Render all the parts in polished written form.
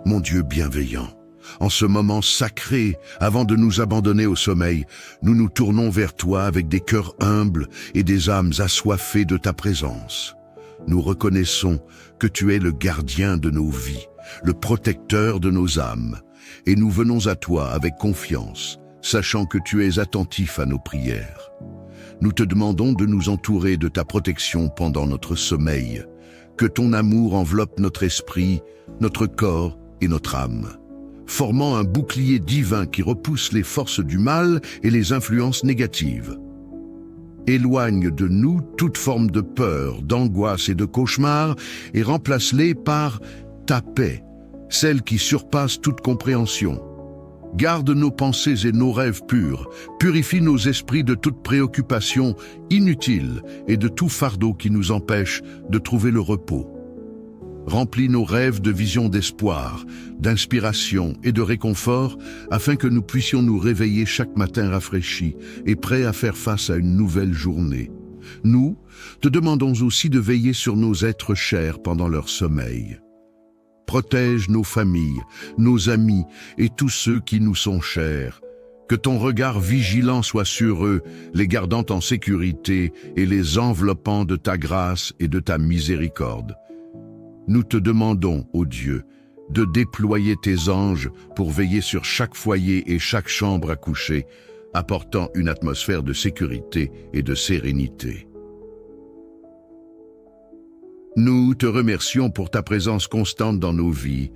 Mon Dieu bienveillant, en ce moment sacré, avant de nous abandonner au sommeil, nous nous tournons vers toi avec des cœurs humbles et des âmes assoiffées de ta présence. Nous reconnaissons que tu es le gardien de nos vies, le protecteur de nos âmes, et nous venons à toi avec confiance, sachant que tu es attentif à nos prières. Nous te demandons de nous entourer de ta protection pendant notre sommeil, que ton amour enveloppe notre esprit, notre corps et notre âme, formant un bouclier divin qui repousse les forces du mal et les influences négatives. Éloigne de nous toute forme de peur, d'angoisse et de cauchemar et remplace-les par ta paix, celle qui surpasse toute compréhension. Garde nos pensées et nos rêves purs, purifie nos esprits de toute préoccupation inutile et de tout fardeau qui nous empêche de trouver le repos. Remplis nos rêves de visions d'espoir, d'inspiration et de réconfort afin que nous puissions nous réveiller chaque matin rafraîchis et prêts à faire face à une nouvelle journée. Nous te demandons aussi de veiller sur nos êtres chers pendant leur sommeil. Protège nos familles, nos amis et tous ceux qui nous sont chers. Que ton regard vigilant soit sur eux, les gardant en sécurité et les enveloppant de ta grâce et de ta miséricorde. Nous te demandons, ô Dieu, de déployer tes anges pour veiller sur chaque foyer et chaque chambre à coucher, apportant une atmosphère de sécurité et de sérénité. Nous te remercions pour ta présence constante dans nos vies.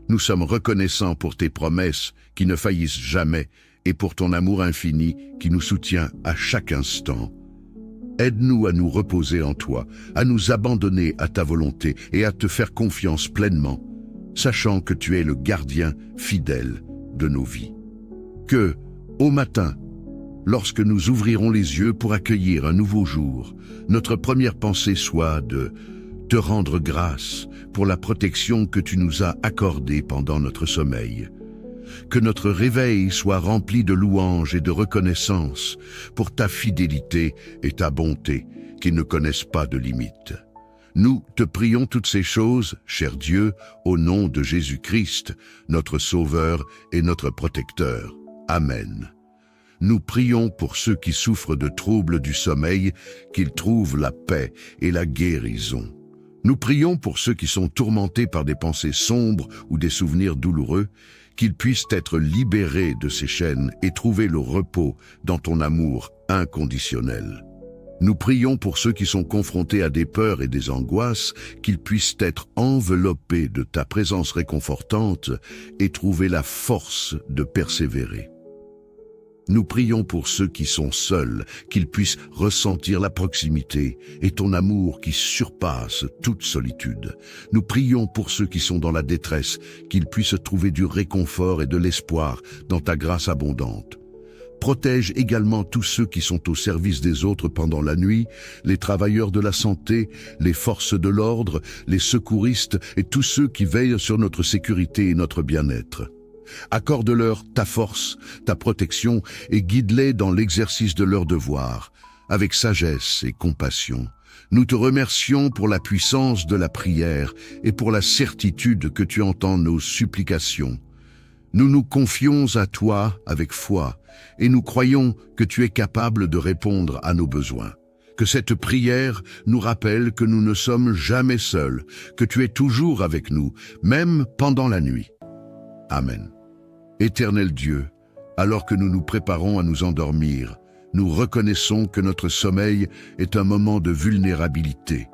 Nous sommes reconnaissants pour tes promesses qui ne faillissent jamais et pour ton amour infini qui nous soutient à chaque instant. Aide-nous à nous reposer en toi, à nous abandonner à ta volonté et à te faire confiance pleinement, sachant que tu es le gardien fidèle de nos vies. Que, au matin, lorsque nous ouvrirons les yeux pour accueillir un nouveau jour, notre première pensée soit de te rendre grâce pour la protection que tu nous as accordée pendant notre sommeil. Que notre réveil soit rempli de louanges et de reconnaissance pour ta fidélité et ta bonté qui ne connaissent pas de limites. Nous te prions toutes ces choses, cher Dieu, au nom de Jésus-Christ, notre Sauveur et notre Protecteur. Amen. Nous prions pour ceux qui souffrent de troubles du sommeil, qu'ils trouvent la paix et la guérison. Nous prions pour ceux qui sont tourmentés par des pensées sombres ou des souvenirs douloureux, qu'ils puissent être libérés de ces chaînes et trouver le repos dans ton amour inconditionnel. Nous prions pour ceux qui sont confrontés à des peurs et des angoisses, qu'ils puissent être enveloppés de ta présence réconfortante et trouver la force de persévérer. Nous prions pour ceux qui sont seuls, qu'ils puissent ressentir la proximité et ton amour qui surpasse toute solitude. Nous prions pour ceux qui sont dans la détresse, qu'ils puissent trouver du réconfort et de l'espoir dans ta grâce abondante. Protège également tous ceux qui sont au service des autres pendant la nuit, les travailleurs de la santé, les forces de l'ordre, les secouristes et tous ceux qui veillent sur notre sécurité et notre bien-être. Accorde-leur ta force, ta protection et guide-les dans l'exercice de leurs devoirs, avec sagesse et compassion. Nous te remercions pour la puissance de la prière et pour la certitude que tu entends nos supplications. Nous nous confions à toi avec foi et nous croyons que tu es capable de répondre à nos besoins. Que cette prière nous rappelle que nous ne sommes jamais seuls, que tu es toujours avec nous, même pendant la nuit. Amen. Éternel Dieu, alors que nous nous préparons à nous endormir, nous reconnaissons que notre sommeil est un moment de vulnérabilité,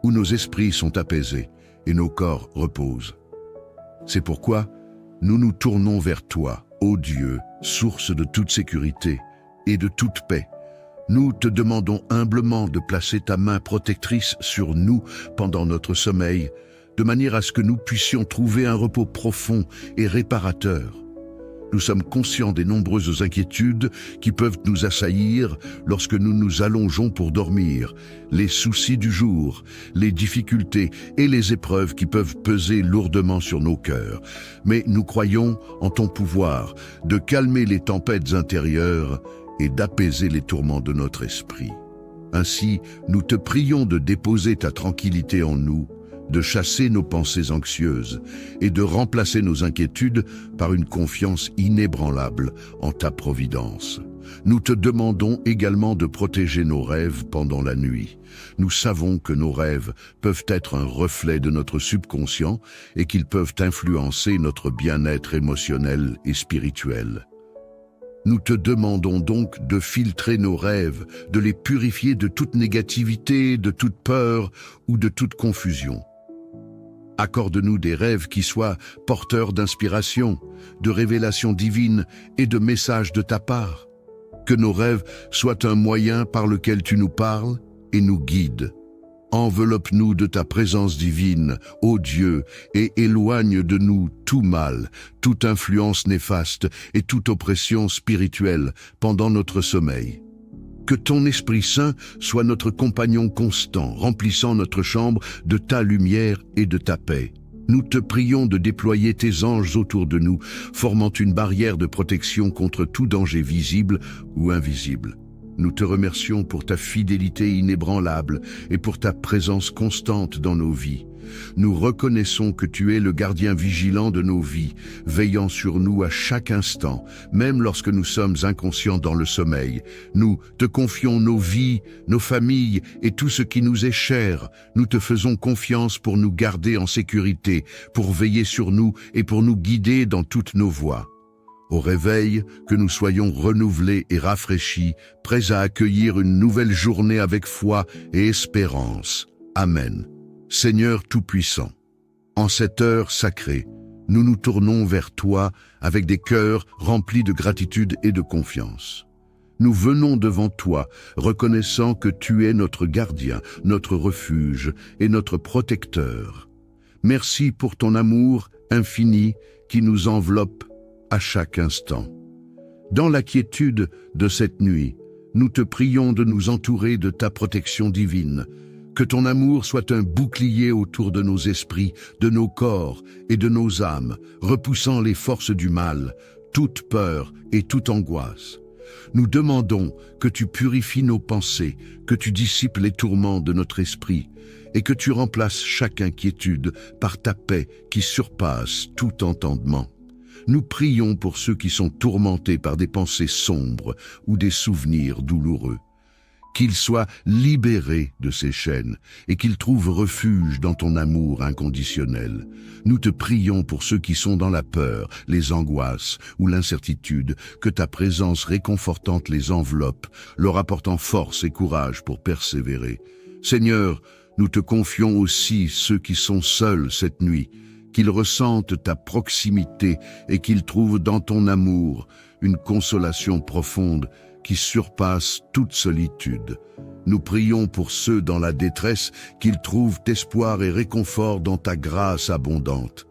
où nos esprits sont apaisés et nos corps reposent. C'est pourquoi nous nous tournons vers toi, ô Dieu, source de toute sécurité et de toute paix. Nous te demandons humblement de placer ta main protectrice sur nous pendant notre sommeil, de manière à ce que nous puissions trouver un repos profond et réparateur. Nous sommes conscients des nombreuses inquiétudes qui peuvent nous assaillir lorsque nous nous allongeons pour dormir, les soucis du jour, les difficultés et les épreuves qui peuvent peser lourdement sur nos cœurs. Mais nous croyons en ton pouvoir de calmer les tempêtes intérieures et d'apaiser les tourments de notre esprit. Ainsi, nous te prions de déposer ta tranquillité en nous, de chasser nos pensées anxieuses et de remplacer nos inquiétudes par une confiance inébranlable en ta providence. Nous te demandons également de protéger nos rêves pendant la nuit. Nous savons que nos rêves peuvent être un reflet de notre subconscient et qu'ils peuvent influencer notre bien-être émotionnel et spirituel. Nous te demandons donc de filtrer nos rêves, de les purifier de toute négativité, de toute peur ou de toute confusion. Accorde-nous des rêves qui soient porteurs d'inspiration, de révélations divines et de messages de ta part. Que nos rêves soient un moyen par lequel tu nous parles et nous guides. Enveloppe-nous de ta présence divine, ô Dieu, et éloigne de nous tout mal, toute influence néfaste et toute oppression spirituelle pendant notre sommeil. Que ton Esprit Saint soit notre compagnon constant, remplissant notre chambre de ta lumière et de ta paix. Nous te prions de déployer tes anges autour de nous, formant une barrière de protection contre tout danger visible ou invisible. Nous te remercions pour ta fidélité inébranlable et pour ta présence constante dans nos vies. Nous reconnaissons que tu es le gardien vigilant de nos vies, veillant sur nous à chaque instant, même lorsque nous sommes inconscients dans le sommeil. Nous te confions nos vies, nos familles et tout ce qui nous est cher. Nous te faisons confiance pour nous garder en sécurité, pour veiller sur nous et pour nous guider dans toutes nos voies. Au réveil, que nous soyons renouvelés et rafraîchis, prêts à accueillir une nouvelle journée avec foi et espérance. Amen. Seigneur Tout-Puissant, en cette heure sacrée, nous nous tournons vers toi avec des cœurs remplis de gratitude et de confiance. Nous venons devant toi, reconnaissant que tu es notre gardien, notre refuge et notre protecteur. Merci pour ton amour infini qui nous enveloppe à chaque instant. Dans la quiétude de cette nuit, nous te prions de nous entourer de ta protection divine. Que ton amour soit un bouclier autour de nos esprits, de nos corps et de nos âmes, repoussant les forces du mal, toute peur et toute angoisse. Nous demandons que tu purifies nos pensées, que tu dissipes les tourments de notre esprit et que tu remplaces chaque inquiétude par ta paix qui surpasse tout entendement. Nous prions pour ceux qui sont tourmentés par des pensées sombres ou des souvenirs douloureux. Qu'ils soient libérés de ces chaînes et qu'ils trouvent refuge dans ton amour inconditionnel. Nous te prions pour ceux qui sont dans la peur, les angoisses ou l'incertitude, que ta présence réconfortante les enveloppe, leur apportant force et courage pour persévérer. Seigneur, nous te confions aussi ceux qui sont seuls cette nuit, qu'ils ressentent ta proximité et qu'ils trouvent dans ton amour une consolation profonde qui surpasse toute solitude. Nous prions pour ceux dans la détresse qu'ils trouvent espoir et réconfort dans ta grâce abondante.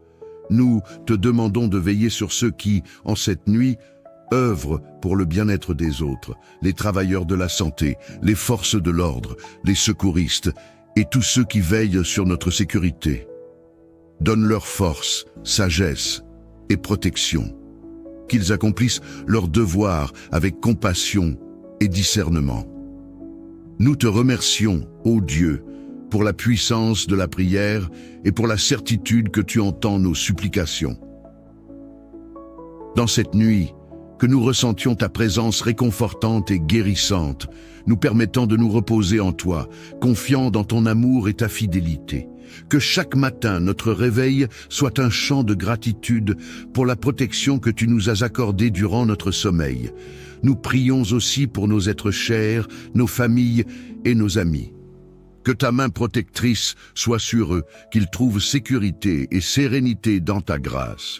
Nous te demandons de veiller sur ceux qui, en cette nuit, œuvrent pour le bien-être des autres, les travailleurs de la santé, les forces de l'ordre, les secouristes et tous ceux qui veillent sur notre sécurité. Donne-leur force, sagesse et protection. Qu'ils accomplissent leur devoir avec compassion et discernement. Nous te remercions, ô Dieu, pour la puissance de la prière et pour la certitude que tu entends nos supplications. Dans cette nuit, que nous ressentions ta présence réconfortante et guérissante, nous permettant de nous reposer en toi, confiants dans ton amour et ta fidélité. Que chaque matin, notre réveil soit un chant de gratitude pour la protection que tu nous as accordée durant notre sommeil. Nous prions aussi pour nos êtres chers, nos familles et nos amis. Que ta main protectrice soit sur eux, qu'ils trouvent sécurité et sérénité dans ta grâce.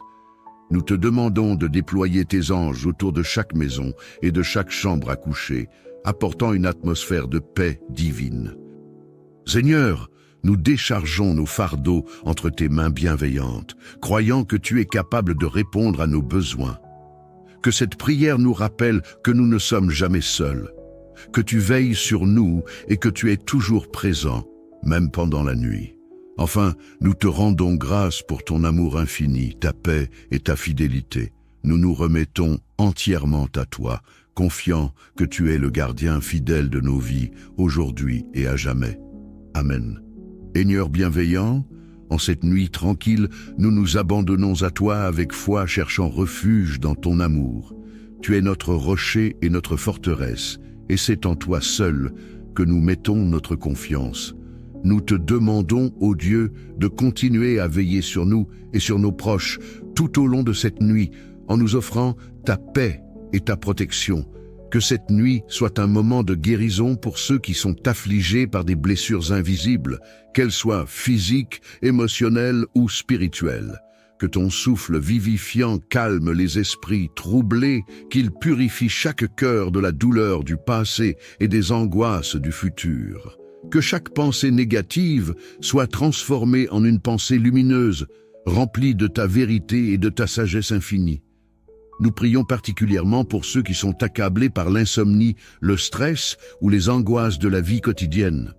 Nous te demandons de déployer tes anges autour de chaque maison et de chaque chambre à coucher, apportant une atmosphère de paix divine. Seigneur, nous déchargeons nos fardeaux entre tes mains bienveillantes, croyant que tu es capable de répondre à nos besoins. Que cette prière nous rappelle que nous ne sommes jamais seuls, que tu veilles sur nous et que tu es toujours présent, même pendant la nuit. Enfin, nous te rendons grâce pour ton amour infini, ta paix et ta fidélité. Nous nous remettons entièrement à toi, confiants que tu es le gardien fidèle de nos vies, aujourd'hui et à jamais. Amen. Seigneur bienveillant, En cette nuit tranquille, nous nous abandonnons à toi avec foi, cherchant refuge dans ton amour. Tu es notre rocher et notre forteresse, et c'est en toi seul que nous mettons notre confiance. Nous te demandons, ô Dieu, de continuer à veiller sur nous et sur nos proches tout au long de cette nuit, en nous offrant ta paix et ta protection. Que cette nuit soit un moment de guérison pour ceux qui sont affligés par des blessures invisibles, qu'elles soient physiques, émotionnelles ou spirituelles. Que ton souffle vivifiant calme les esprits troublés, qu'il purifie chaque cœur de la douleur du passé et des angoisses du futur. Que chaque pensée négative soit transformée en une pensée lumineuse, remplie de ta vérité et de ta sagesse infinie. Nous prions particulièrement pour ceux qui sont accablés par l'insomnie, le stress ou les angoisses de la vie quotidienne.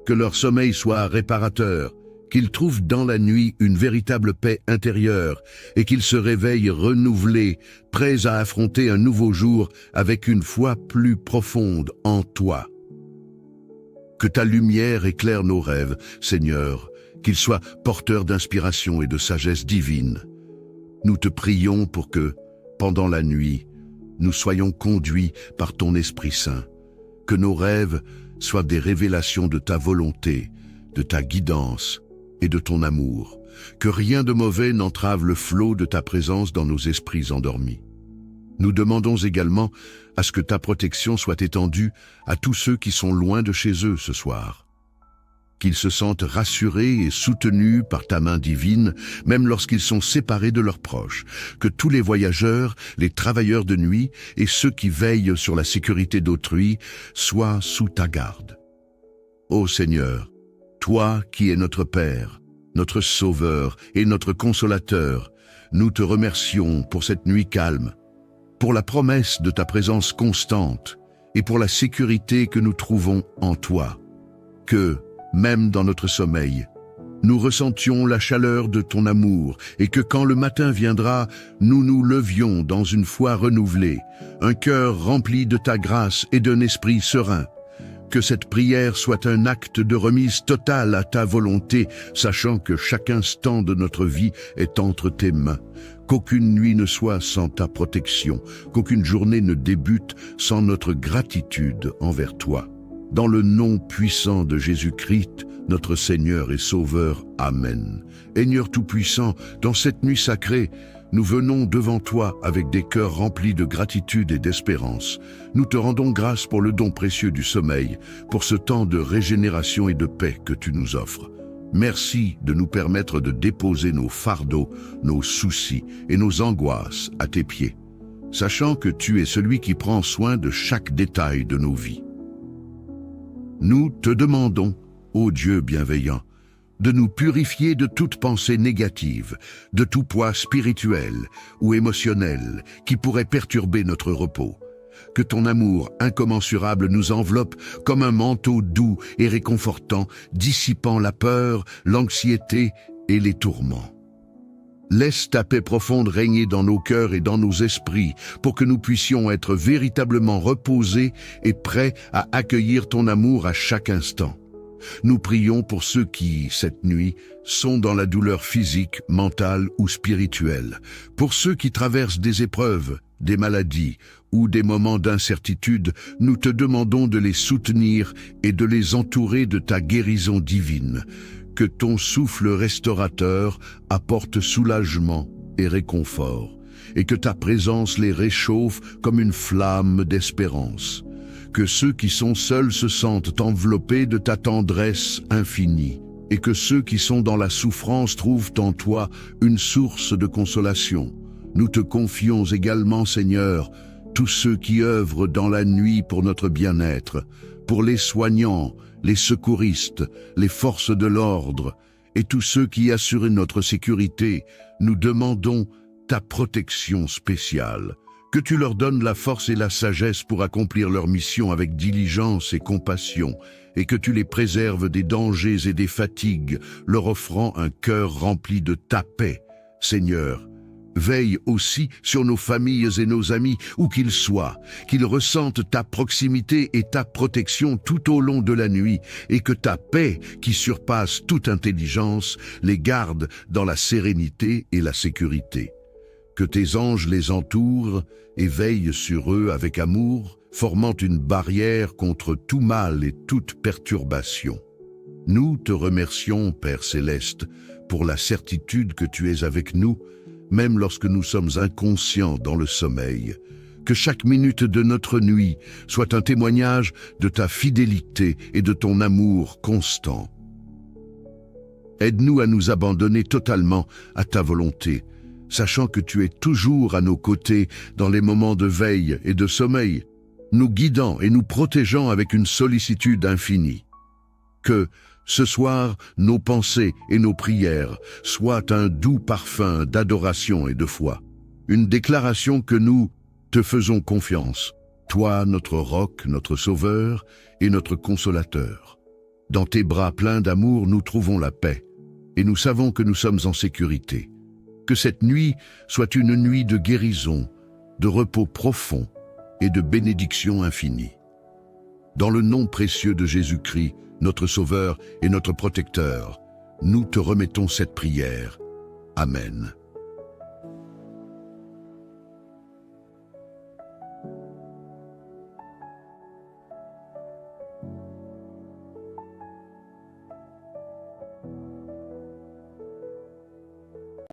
Que leur sommeil soit réparateur, qu'ils trouvent dans la nuit une véritable paix intérieure et qu'ils se réveillent renouvelés, prêts à affronter un nouveau jour avec une foi plus profonde en toi. Que ta lumière éclaire nos rêves, Seigneur, qu'ils soient porteurs d'inspiration et de sagesse divine. Nous te prions pour que, pendant la nuit, nous soyons conduits par ton Esprit Saint, que nos rêves soient des révélations de ta volonté, de ta guidance et de ton amour, que rien de mauvais n'entrave le flot de ta présence dans nos esprits endormis. Nous demandons également à ce que ta protection soit étendue à tous ceux qui sont loin de chez eux ce soir. Qu'ils se sentent rassurés et soutenus par ta main divine, même lorsqu'ils sont séparés de leurs proches. Que tous les voyageurs, les travailleurs de nuit et ceux qui veillent sur la sécurité d'autrui soient sous ta garde. Ô Seigneur, toi qui es notre Père, notre Sauveur et notre Consolateur, nous te remercions pour cette nuit calme, pour la promesse de ta présence constante et pour la sécurité que nous trouvons en toi. Que, même dans notre sommeil, nous ressentions la chaleur de ton amour et que quand le matin viendra, nous nous levions dans une foi renouvelée, un cœur rempli de ta grâce et d'un esprit serein. Que cette prière soit un acte de remise totale à ta volonté, sachant que chaque instant de notre vie est entre tes mains. Qu'aucune nuit ne soit sans ta protection, qu'aucune journée ne débute sans notre gratitude envers toi. Dans le nom puissant de Jésus-Christ, notre Seigneur et Sauveur. Amen. Seigneur Tout-Puissant, dans cette nuit sacrée, nous venons devant toi avec des cœurs remplis de gratitude et d'espérance. Nous te rendons grâce pour le don précieux du sommeil, pour ce temps de régénération et de paix que tu nous offres. Merci de nous permettre de déposer nos fardeaux, nos soucis et nos angoisses à tes pieds, sachant que tu es celui qui prend soin de chaque détail de nos vies. Nous te demandons, ô Dieu bienveillant, de nous purifier de toute pensée négative, de tout poids spirituel ou émotionnel qui pourrait perturber notre repos. Que ton amour incommensurable nous enveloppe comme un manteau doux et réconfortant, dissipant la peur, l'anxiété et les tourments. Laisse ta paix profonde régner dans nos cœurs et dans nos esprits pour que nous puissions être véritablement reposés et prêts à accueillir ton amour à chaque instant. Nous prions pour ceux qui, cette nuit, sont dans la douleur physique, mentale ou spirituelle, pour ceux qui traversent des épreuves, des maladies ou des moments d'incertitude. Nous te demandons de les soutenir et de les entourer de ta guérison divine. Que ton souffle restaurateur apporte soulagement et réconfort, et que ta présence les réchauffe comme une flamme d'espérance. Que ceux qui sont seuls se sentent enveloppés de ta tendresse infinie, et que ceux qui sont dans la souffrance trouvent en toi une source de consolation. Nous te confions également, Seigneur, tous ceux qui œuvrent dans la nuit pour notre bien-être, pour les soignants, les secouristes, les forces de l'ordre et tous ceux qui assurent notre sécurité. Nous demandons ta protection spéciale, que tu leur donnes la force et la sagesse pour accomplir leur mission avec diligence et compassion, et que tu les préserves des dangers et des fatigues, leur offrant un cœur rempli de ta paix. Seigneur, Veille aussi sur nos familles et nos amis, où qu'ils soient, qu'ils ressentent ta proximité et ta protection tout au long de la nuit, et que ta paix, qui surpasse toute intelligence, les garde dans la sérénité et la sécurité. Que tes anges les entourent et veillent sur eux avec amour, formant une barrière contre tout mal et toute perturbation. Nous te remercions, Père Céleste, pour la certitude que tu es avec nous, même lorsque nous sommes inconscients dans le sommeil. Que chaque minute de notre nuit soit un témoignage de ta fidélité et de ton amour constant. Aide-nous à nous abandonner totalement à ta volonté, sachant que tu es toujours à nos côtés dans les moments de veille et de sommeil, nous guidant et nous protégeant avec une sollicitude infinie. Que, ce soir, nos pensées et nos prières soient un doux parfum d'adoration et de foi, une déclaration que nous te faisons confiance, toi notre roc, notre sauveur et notre consolateur. Dans tes bras pleins d'amour, nous trouvons la paix, et nous savons que nous sommes en sécurité. Que cette nuit soit une nuit de guérison, de repos profond et de bénédiction infinie. Dans le nom précieux de Jésus-Christ, notre Sauveur et notre Protecteur, nous te remettons cette prière. Amen.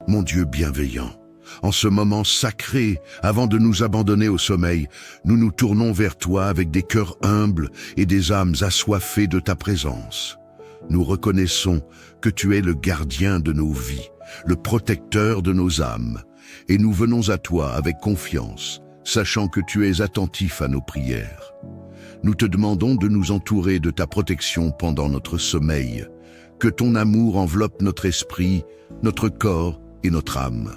Mon Dieu bienveillant, en ce moment sacré, avant de nous abandonner au sommeil, nous nous tournons vers toi avec des cœurs humbles et des âmes assoiffées de ta présence. Nous reconnaissons que tu es le gardien de nos vies, le protecteur de nos âmes, et nous venons à toi avec confiance, sachant que tu es attentif à nos prières. Nous te demandons de nous entourer de ta protection pendant notre sommeil, que ton amour enveloppe notre esprit, notre corps et notre âme,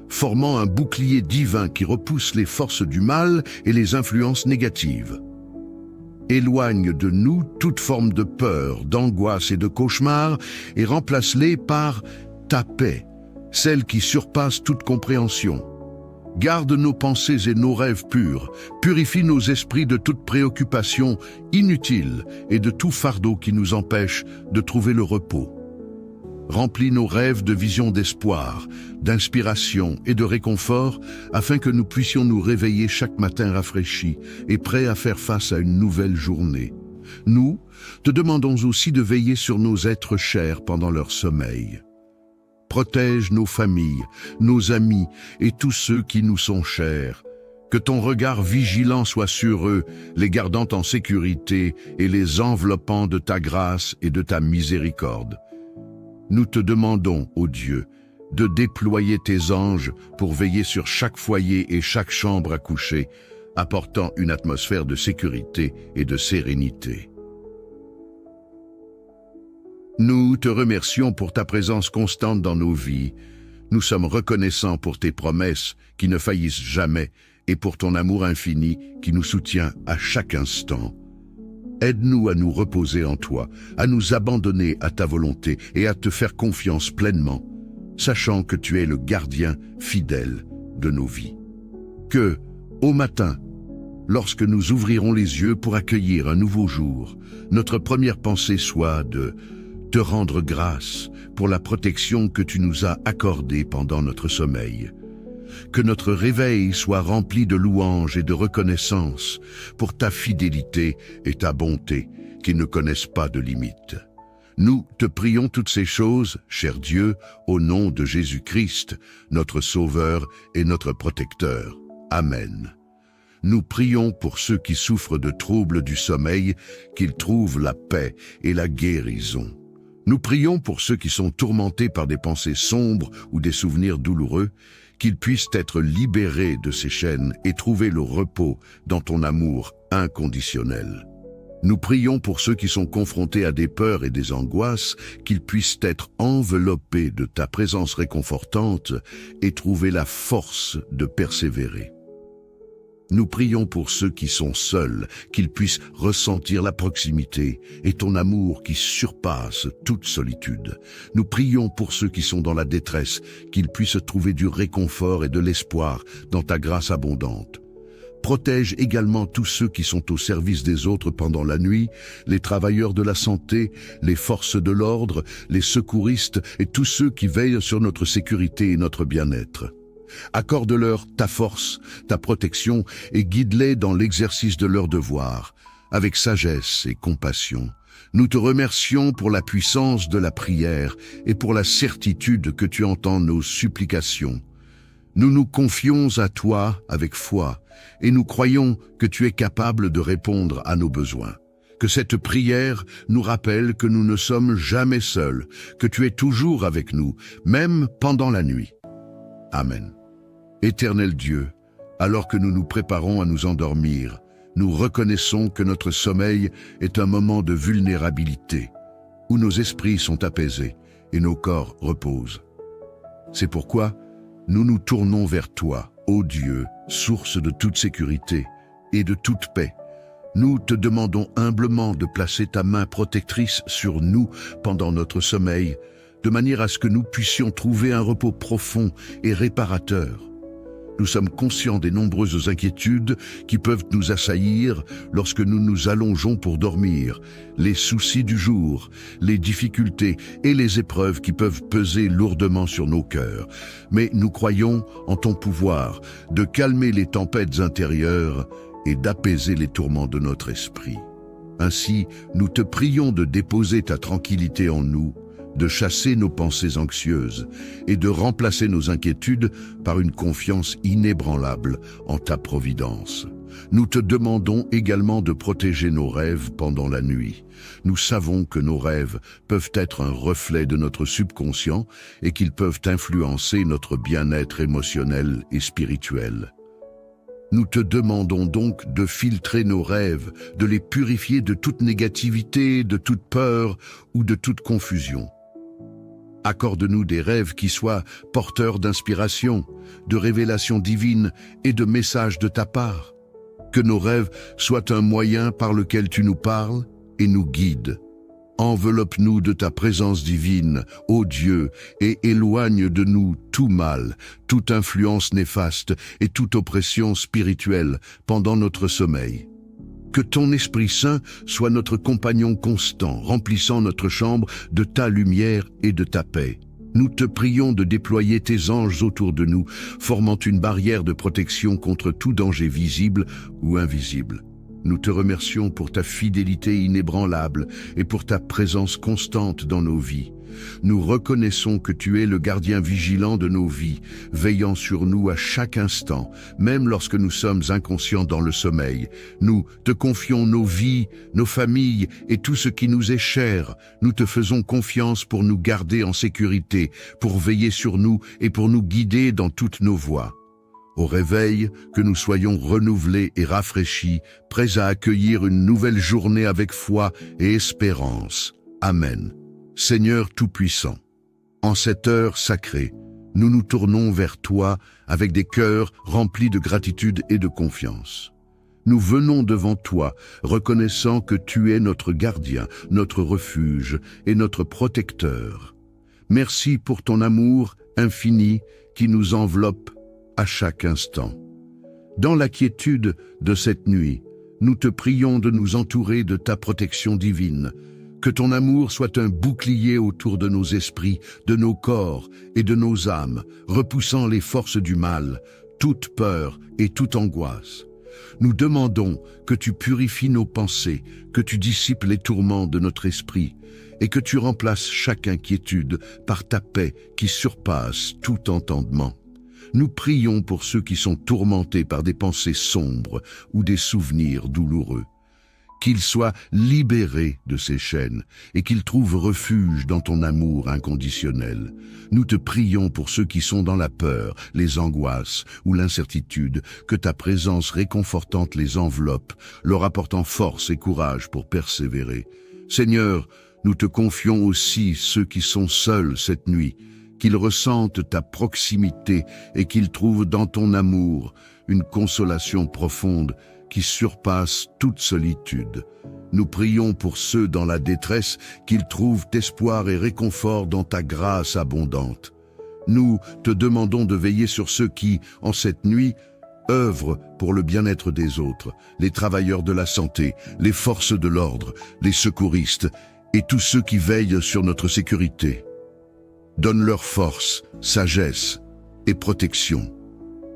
formant un bouclier divin qui repousse les forces du mal et les influences négatives. Éloigne de nous toute forme de peur, d'angoisse et de cauchemar et remplace-les par ta paix, celle qui surpasse toute compréhension. Garde nos pensées et nos rêves purs, purifie nos esprits de toute préoccupation inutile et de tout fardeau qui nous empêche de trouver le repos. Remplis nos rêves de visions d'espoir, d'inspiration et de réconfort, afin que nous puissions nous réveiller chaque matin rafraîchis et prêts à faire face à une nouvelle journée. Nous te demandons aussi de veiller sur nos êtres chers pendant leur sommeil. Protège nos familles, nos amis et tous ceux qui nous sont chers. Que ton regard vigilant soit sur eux, les gardant en sécurité et les enveloppant de ta grâce et de ta miséricorde. Nous te demandons, ô Dieu, de déployer tes anges pour veiller sur chaque foyer et chaque chambre à coucher, apportant une atmosphère de sécurité et de sérénité. Nous te remercions pour ta présence constante dans nos vies. Nous sommes reconnaissants pour tes promesses qui ne faillissent jamais et pour ton amour infini qui nous soutient à chaque instant. Aide-nous à nous reposer en toi, à nous abandonner à ta volonté et à te faire confiance pleinement, sachant que tu es le gardien fidèle de nos vies. Que, au matin, lorsque nous ouvrirons les yeux pour accueillir un nouveau jour, notre première pensée soit de te rendre grâce pour la protection que tu nous as accordée pendant notre sommeil. Que notre réveil soit rempli de louanges et de reconnaissance pour ta fidélité et ta bonté qui ne connaissent pas de limites. Nous te prions toutes ces choses, cher Dieu, au nom de Jésus-Christ, notre Sauveur et notre Protecteur. Amen. Nous prions pour ceux qui souffrent de troubles du sommeil, qu'ils trouvent la paix et la guérison. Nous prions pour ceux qui sont tourmentés par des pensées sombres ou des souvenirs douloureux, qu'ils puissent être libérés de ces chaînes et trouver le repos dans ton amour inconditionnel. Nous prions pour ceux qui sont confrontés à des peurs et des angoisses, qu'ils puissent être enveloppés de ta présence réconfortante et trouver la force de persévérer. Nous prions pour ceux qui sont seuls, qu'ils puissent ressentir la proximité et ton amour qui surpasse toute solitude. Nous prions pour ceux qui sont dans la détresse, qu'ils puissent trouver du réconfort et de l'espoir dans ta grâce abondante. Protège également tous ceux qui sont au service des autres pendant la nuit, les travailleurs de la santé, les forces de l'ordre, les secouristes et tous ceux qui veillent sur notre sécurité et notre bien-être. Accorde-leur ta force, ta protection et guide-les dans l'exercice de leurs devoirs, avec sagesse et compassion. Nous te remercions pour la puissance de la prière et pour la certitude que tu entends nos supplications. Nous nous confions à toi avec foi et nous croyons que tu es capable de répondre à nos besoins. Que cette prière nous rappelle que nous ne sommes jamais seuls, que tu es toujours avec nous, même pendant la nuit. Amen. Éternel Dieu, alors que nous nous préparons à nous endormir, nous reconnaissons que notre sommeil est un moment de vulnérabilité, où nos esprits sont apaisés et nos corps reposent. C'est pourquoi nous nous tournons vers toi, ô Dieu, source de toute sécurité et de toute paix. Nous te demandons humblement de placer ta main protectrice sur nous pendant notre sommeil, de manière à ce que nous puissions trouver un repos profond et réparateur. Nous sommes conscients des nombreuses inquiétudes qui peuvent nous assaillir lorsque nous nous allongeons pour dormir, les soucis du jour, les difficultés et les épreuves qui peuvent peser lourdement sur nos cœurs. Mais nous croyons en ton pouvoir de calmer les tempêtes intérieures et d'apaiser les tourments de notre esprit. Ainsi, nous te prions de déposer ta tranquillité en nous, de chasser nos pensées anxieuses et de remplacer nos inquiétudes par une confiance inébranlable en ta providence. Nous te demandons également de protéger nos rêves pendant la nuit. Nous savons que nos rêves peuvent être un reflet de notre subconscient et qu'ils peuvent influencer notre bien-être émotionnel et spirituel. Nous te demandons donc de filtrer nos rêves, de les purifier de toute négativité, de toute peur ou de toute confusion. Accorde-nous des rêves qui soient porteurs d'inspiration, de révélations divines et de messages de ta part. Que nos rêves soient un moyen par lequel tu nous parles et nous guides. Enveloppe-nous de ta présence divine, ô Dieu, et éloigne de nous tout mal, toute influence néfaste et toute oppression spirituelle pendant notre sommeil. Que ton Esprit Saint soit notre compagnon constant, remplissant notre chambre de ta lumière et de ta paix. Nous te prions de déployer tes anges autour de nous, formant une barrière de protection contre tout danger visible ou invisible. Nous te remercions pour ta fidélité inébranlable et pour ta présence constante dans nos vies. Nous reconnaissons que tu es le gardien vigilant de nos vies, veillant sur nous à chaque instant, même lorsque nous sommes inconscients dans le sommeil. Nous te confions nos vies, nos familles et tout ce qui nous est cher. Nous te faisons confiance pour nous garder en sécurité, pour veiller sur nous et pour nous guider dans toutes nos voies. Au réveil, que nous soyons renouvelés et rafraîchis, prêts à accueillir une nouvelle journée avec foi et espérance. Amen. Seigneur Tout-Puissant, en cette heure sacrée, nous nous tournons vers toi avec des cœurs remplis de gratitude et de confiance. Nous venons devant toi, reconnaissant que tu es notre gardien, notre refuge et notre protecteur. Merci pour ton amour infini qui nous enveloppe à chaque instant. Dans la quiétude de cette nuit, nous te prions de nous entourer de ta protection divine. Que ton amour soit un bouclier autour de nos esprits, de nos corps et de nos âmes, repoussant les forces du mal, toute peur et toute angoisse. Nous demandons que tu purifies nos pensées, que tu dissipes les tourments de notre esprit et que tu remplaces chaque inquiétude par ta paix qui surpasse tout entendement. Nous prions pour ceux qui sont tourmentés par des pensées sombres ou des souvenirs douloureux. Qu'ils soient libérés de ces chaînes et qu'ils trouvent refuge dans ton amour inconditionnel. Nous te prions pour ceux qui sont dans la peur, les angoisses ou l'incertitude, que ta présence réconfortante les enveloppe, leur apportant force et courage pour persévérer. Seigneur, nous te confions aussi ceux qui sont seuls cette nuit, qu'ils ressentent ta proximité et qu'ils trouvent dans ton amour une consolation profonde qui surpasse toute solitude. Nous prions pour ceux dans la détresse qu'ils trouvent espoir et réconfort dans ta grâce abondante. Nous te demandons de veiller sur ceux qui, en cette nuit, œuvrent pour le bien-être des autres, les travailleurs de la santé, les forces de l'ordre, les secouristes et tous ceux qui veillent sur notre sécurité. Donne-leur force, sagesse et protection.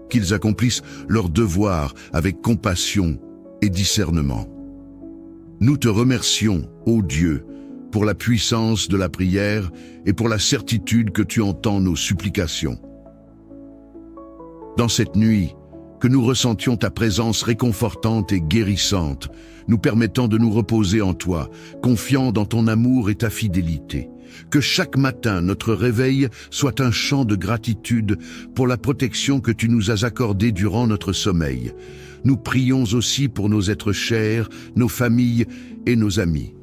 Qu'ils accomplissent leur devoir avec compassion et discernement. Nous te remercions, ô Dieu, pour la puissance de la prière et pour la certitude que tu entends nos supplications. Dans cette nuit, que nous ressentions ta présence réconfortante et guérissante, nous permettant de nous reposer en toi, confiants dans ton amour et ta fidélité. Que chaque matin, notre réveil soit un chant de gratitude pour la protection que tu nous as accordée durant notre sommeil. Nous prions aussi pour nos êtres chers, nos familles et nos amis.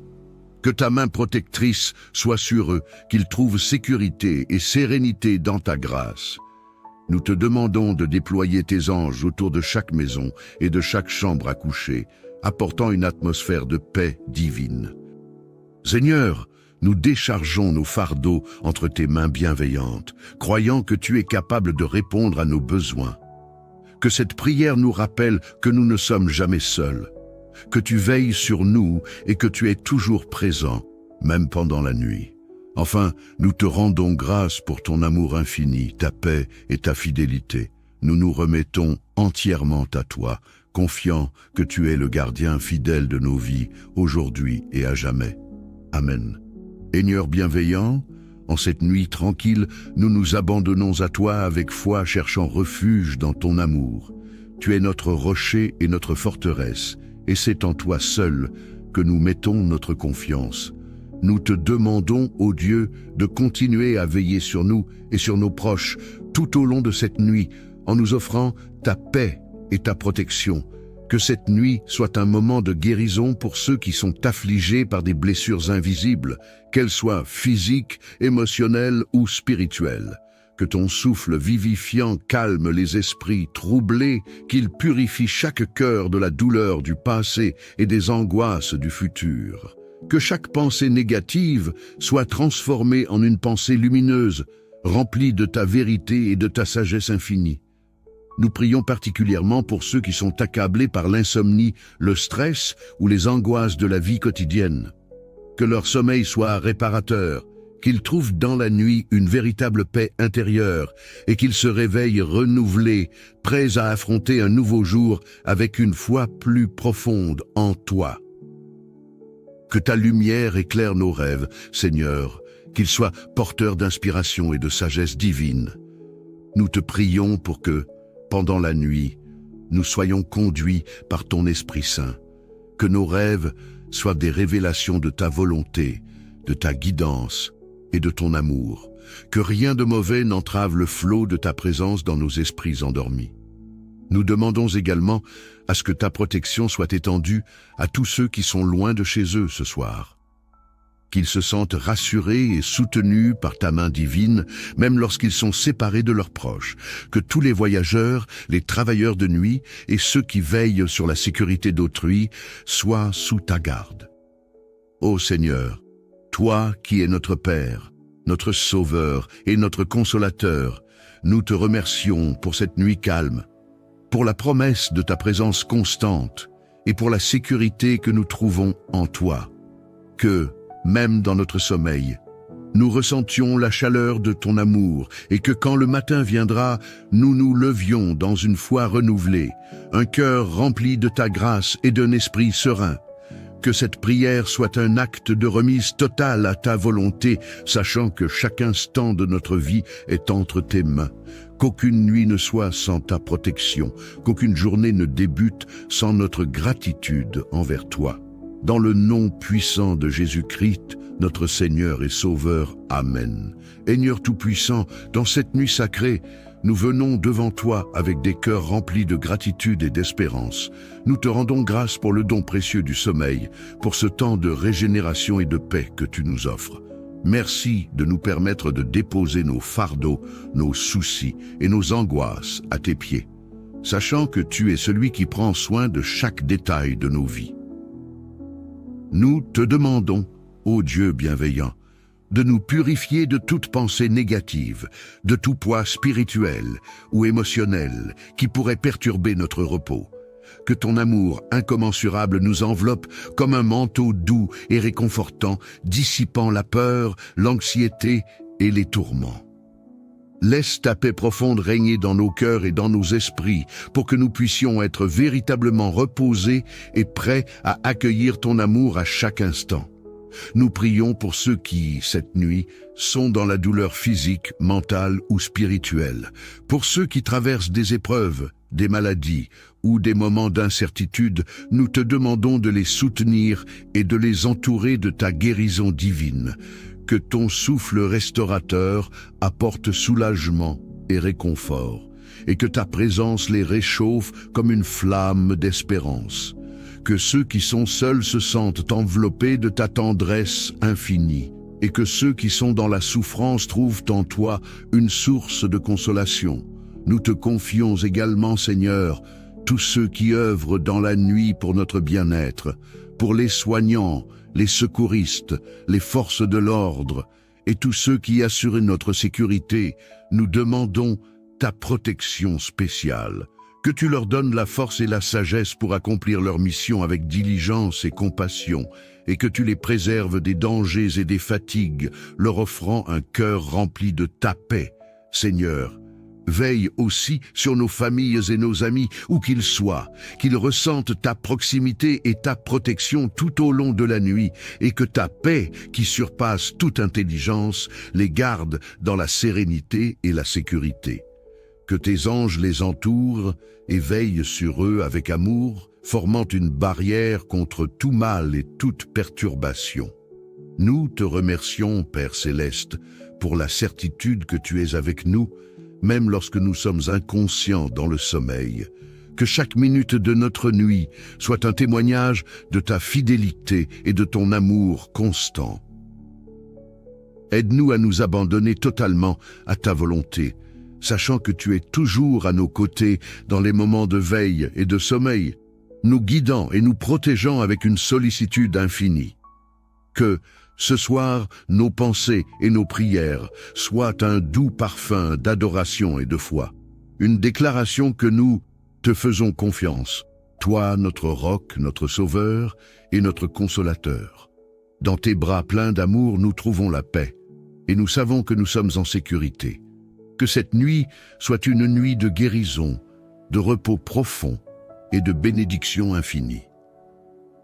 Que ta main protectrice soit sur eux, qu'ils trouvent sécurité et sérénité dans ta grâce. Nous te demandons de déployer tes anges autour de chaque maison et de chaque chambre à coucher, apportant une atmosphère de paix divine. Seigneur, nous déchargeons nos fardeaux entre tes mains bienveillantes, croyant que tu es capable de répondre à nos besoins. Que cette prière nous rappelle que nous ne sommes jamais seuls, que tu veilles sur nous et que tu es toujours présent, même pendant la nuit. Enfin, nous te rendons grâce pour ton amour infini, ta paix et ta fidélité. Nous nous remettons entièrement à toi, confiants que tu es le gardien fidèle de nos vies, aujourd'hui et à jamais. Amen. Seigneur bienveillant, en cette nuit tranquille, nous nous abandonnons à toi avec foi, cherchant refuge dans ton amour. Tu es notre rocher et notre forteresse, et c'est en toi seul que nous mettons notre confiance. Nous te demandons, ô Dieu, de continuer à veiller sur nous et sur nos proches tout au long de cette nuit, en nous offrant ta paix et ta protection. Que cette nuit soit un moment de guérison pour ceux qui sont affligés par des blessures invisibles, qu'elles soient physiques, émotionnelles ou spirituelles. Que ton souffle vivifiant calme les esprits troublés, qu'il purifie chaque cœur de la douleur du passé et des angoisses du futur. Que chaque pensée négative soit transformée en une pensée lumineuse, remplie de ta vérité et de ta sagesse infinie. Nous prions particulièrement pour ceux qui sont accablés par l'insomnie, le stress ou les angoisses de la vie quotidienne. Que leur sommeil soit réparateur, qu'ils trouvent dans la nuit une véritable paix intérieure et qu'ils se réveillent renouvelés, prêts à affronter un nouveau jour avec une foi plus profonde en toi. Que ta lumière éclaire nos rêves, Seigneur, qu'ils soient porteurs d'inspiration et de sagesse divine. Nous te prions pour que, pendant la nuit, nous soyons conduits par ton Esprit Saint, que nos rêves soient des révélations de ta volonté, de ta guidance et de ton amour, que rien de mauvais n'entrave le flot de ta présence dans nos esprits endormis. Nous demandons également à ce que ta protection soit étendue à tous ceux qui sont loin de chez eux ce soir. Qu'ils se sentent rassurés et soutenus par ta main divine, même lorsqu'ils sont séparés de leurs proches. Que tous les voyageurs, les travailleurs de nuit et ceux qui veillent sur la sécurité d'autrui soient sous ta garde. Ô Seigneur, toi qui es notre Père, notre Sauveur et notre Consolateur, nous te remercions pour cette nuit calme, pour la promesse de ta présence constante et pour la sécurité que nous trouvons en toi. Que, même dans notre sommeil, nous ressentions la chaleur de ton amour et que quand le matin viendra, nous nous levions dans une foi renouvelée, un cœur rempli de ta grâce et d'un esprit serein. Que cette prière soit un acte de remise totale à ta volonté, sachant que chaque instant de notre vie est entre tes mains. Qu'aucune nuit ne soit sans ta protection, qu'aucune journée ne débute sans notre gratitude envers toi. Dans le nom puissant de Jésus-Christ, notre Seigneur et Sauveur. Amen. Seigneur Tout-Puissant, dans cette nuit sacrée, nous venons devant toi avec des cœurs remplis de gratitude et d'espérance. Nous te rendons grâce pour le don précieux du sommeil, pour ce temps de régénération et de paix que tu nous offres. Merci de nous permettre de déposer nos fardeaux, nos soucis et nos angoisses à tes pieds. sachant que tu es celui qui prend soin de chaque détail de nos vies. Nous te demandons, ô Dieu bienveillant, de nous purifier de toute pensée négative, de tout poids spirituel ou émotionnel qui pourrait perturber notre repos. Que ton amour incommensurable nous enveloppe comme un manteau doux et réconfortant, dissipant la peur, l'anxiété et les tourments. Laisse ta paix profonde régner dans nos cœurs et dans nos esprits pour que nous puissions être véritablement reposés et prêts à accueillir ton amour à chaque instant. Nous prions pour ceux qui, cette nuit, sont dans la douleur physique, mentale ou spirituelle, pour ceux qui traversent des épreuves, des maladies ou des moments d'incertitude. Nous te demandons de les soutenir et de les entourer de ta guérison divine. Que ton souffle restaurateur apporte soulagement et réconfort, et que ta présence les réchauffe comme une flamme d'espérance. Que ceux qui sont seuls se sentent enveloppés de ta tendresse infinie, et que ceux qui sont dans la souffrance trouvent en toi une source de consolation. Nous te confions également, Seigneur, tous ceux qui œuvrent dans la nuit pour notre bien-être, pour les soignants, les secouristes, les forces de l'ordre, et tous ceux qui assurent notre sécurité. Nous demandons ta protection spéciale. Que tu leur donnes la force et la sagesse pour accomplir leur mission avec diligence et compassion, et que tu les préserves des dangers et des fatigues, leur offrant un cœur rempli de ta paix. Seigneur, veille aussi sur nos familles et nos amis, où qu'ils soient, qu'ils ressentent ta proximité et ta protection tout au long de la nuit, et que ta paix, qui surpasse toute intelligence, les garde dans la sérénité et la sécurité. Que tes anges les entourent et veillent sur eux avec amour, formant une barrière contre tout mal et toute perturbation. Nous te remercions, Père Céleste, pour la certitude que tu es avec nous, même lorsque nous sommes inconscients dans le sommeil. Que chaque minute de notre nuit soit un témoignage de ta fidélité et de ton amour constant. Aide-nous à nous abandonner totalement à ta volonté, sachant que tu es toujours à nos côtés dans les moments de veille et de sommeil, nous guidant et nous protégeant avec une sollicitude infinie. Que, ce soir, nos pensées et nos prières soient un doux parfum d'adoration et de foi, une déclaration que nous te faisons confiance, toi, notre roc, notre sauveur et notre consolateur. Dans tes bras pleins d'amour, nous trouvons la paix, et nous savons que nous sommes en sécurité. Que cette nuit soit une nuit de guérison, de repos profond et de bénédiction infinie.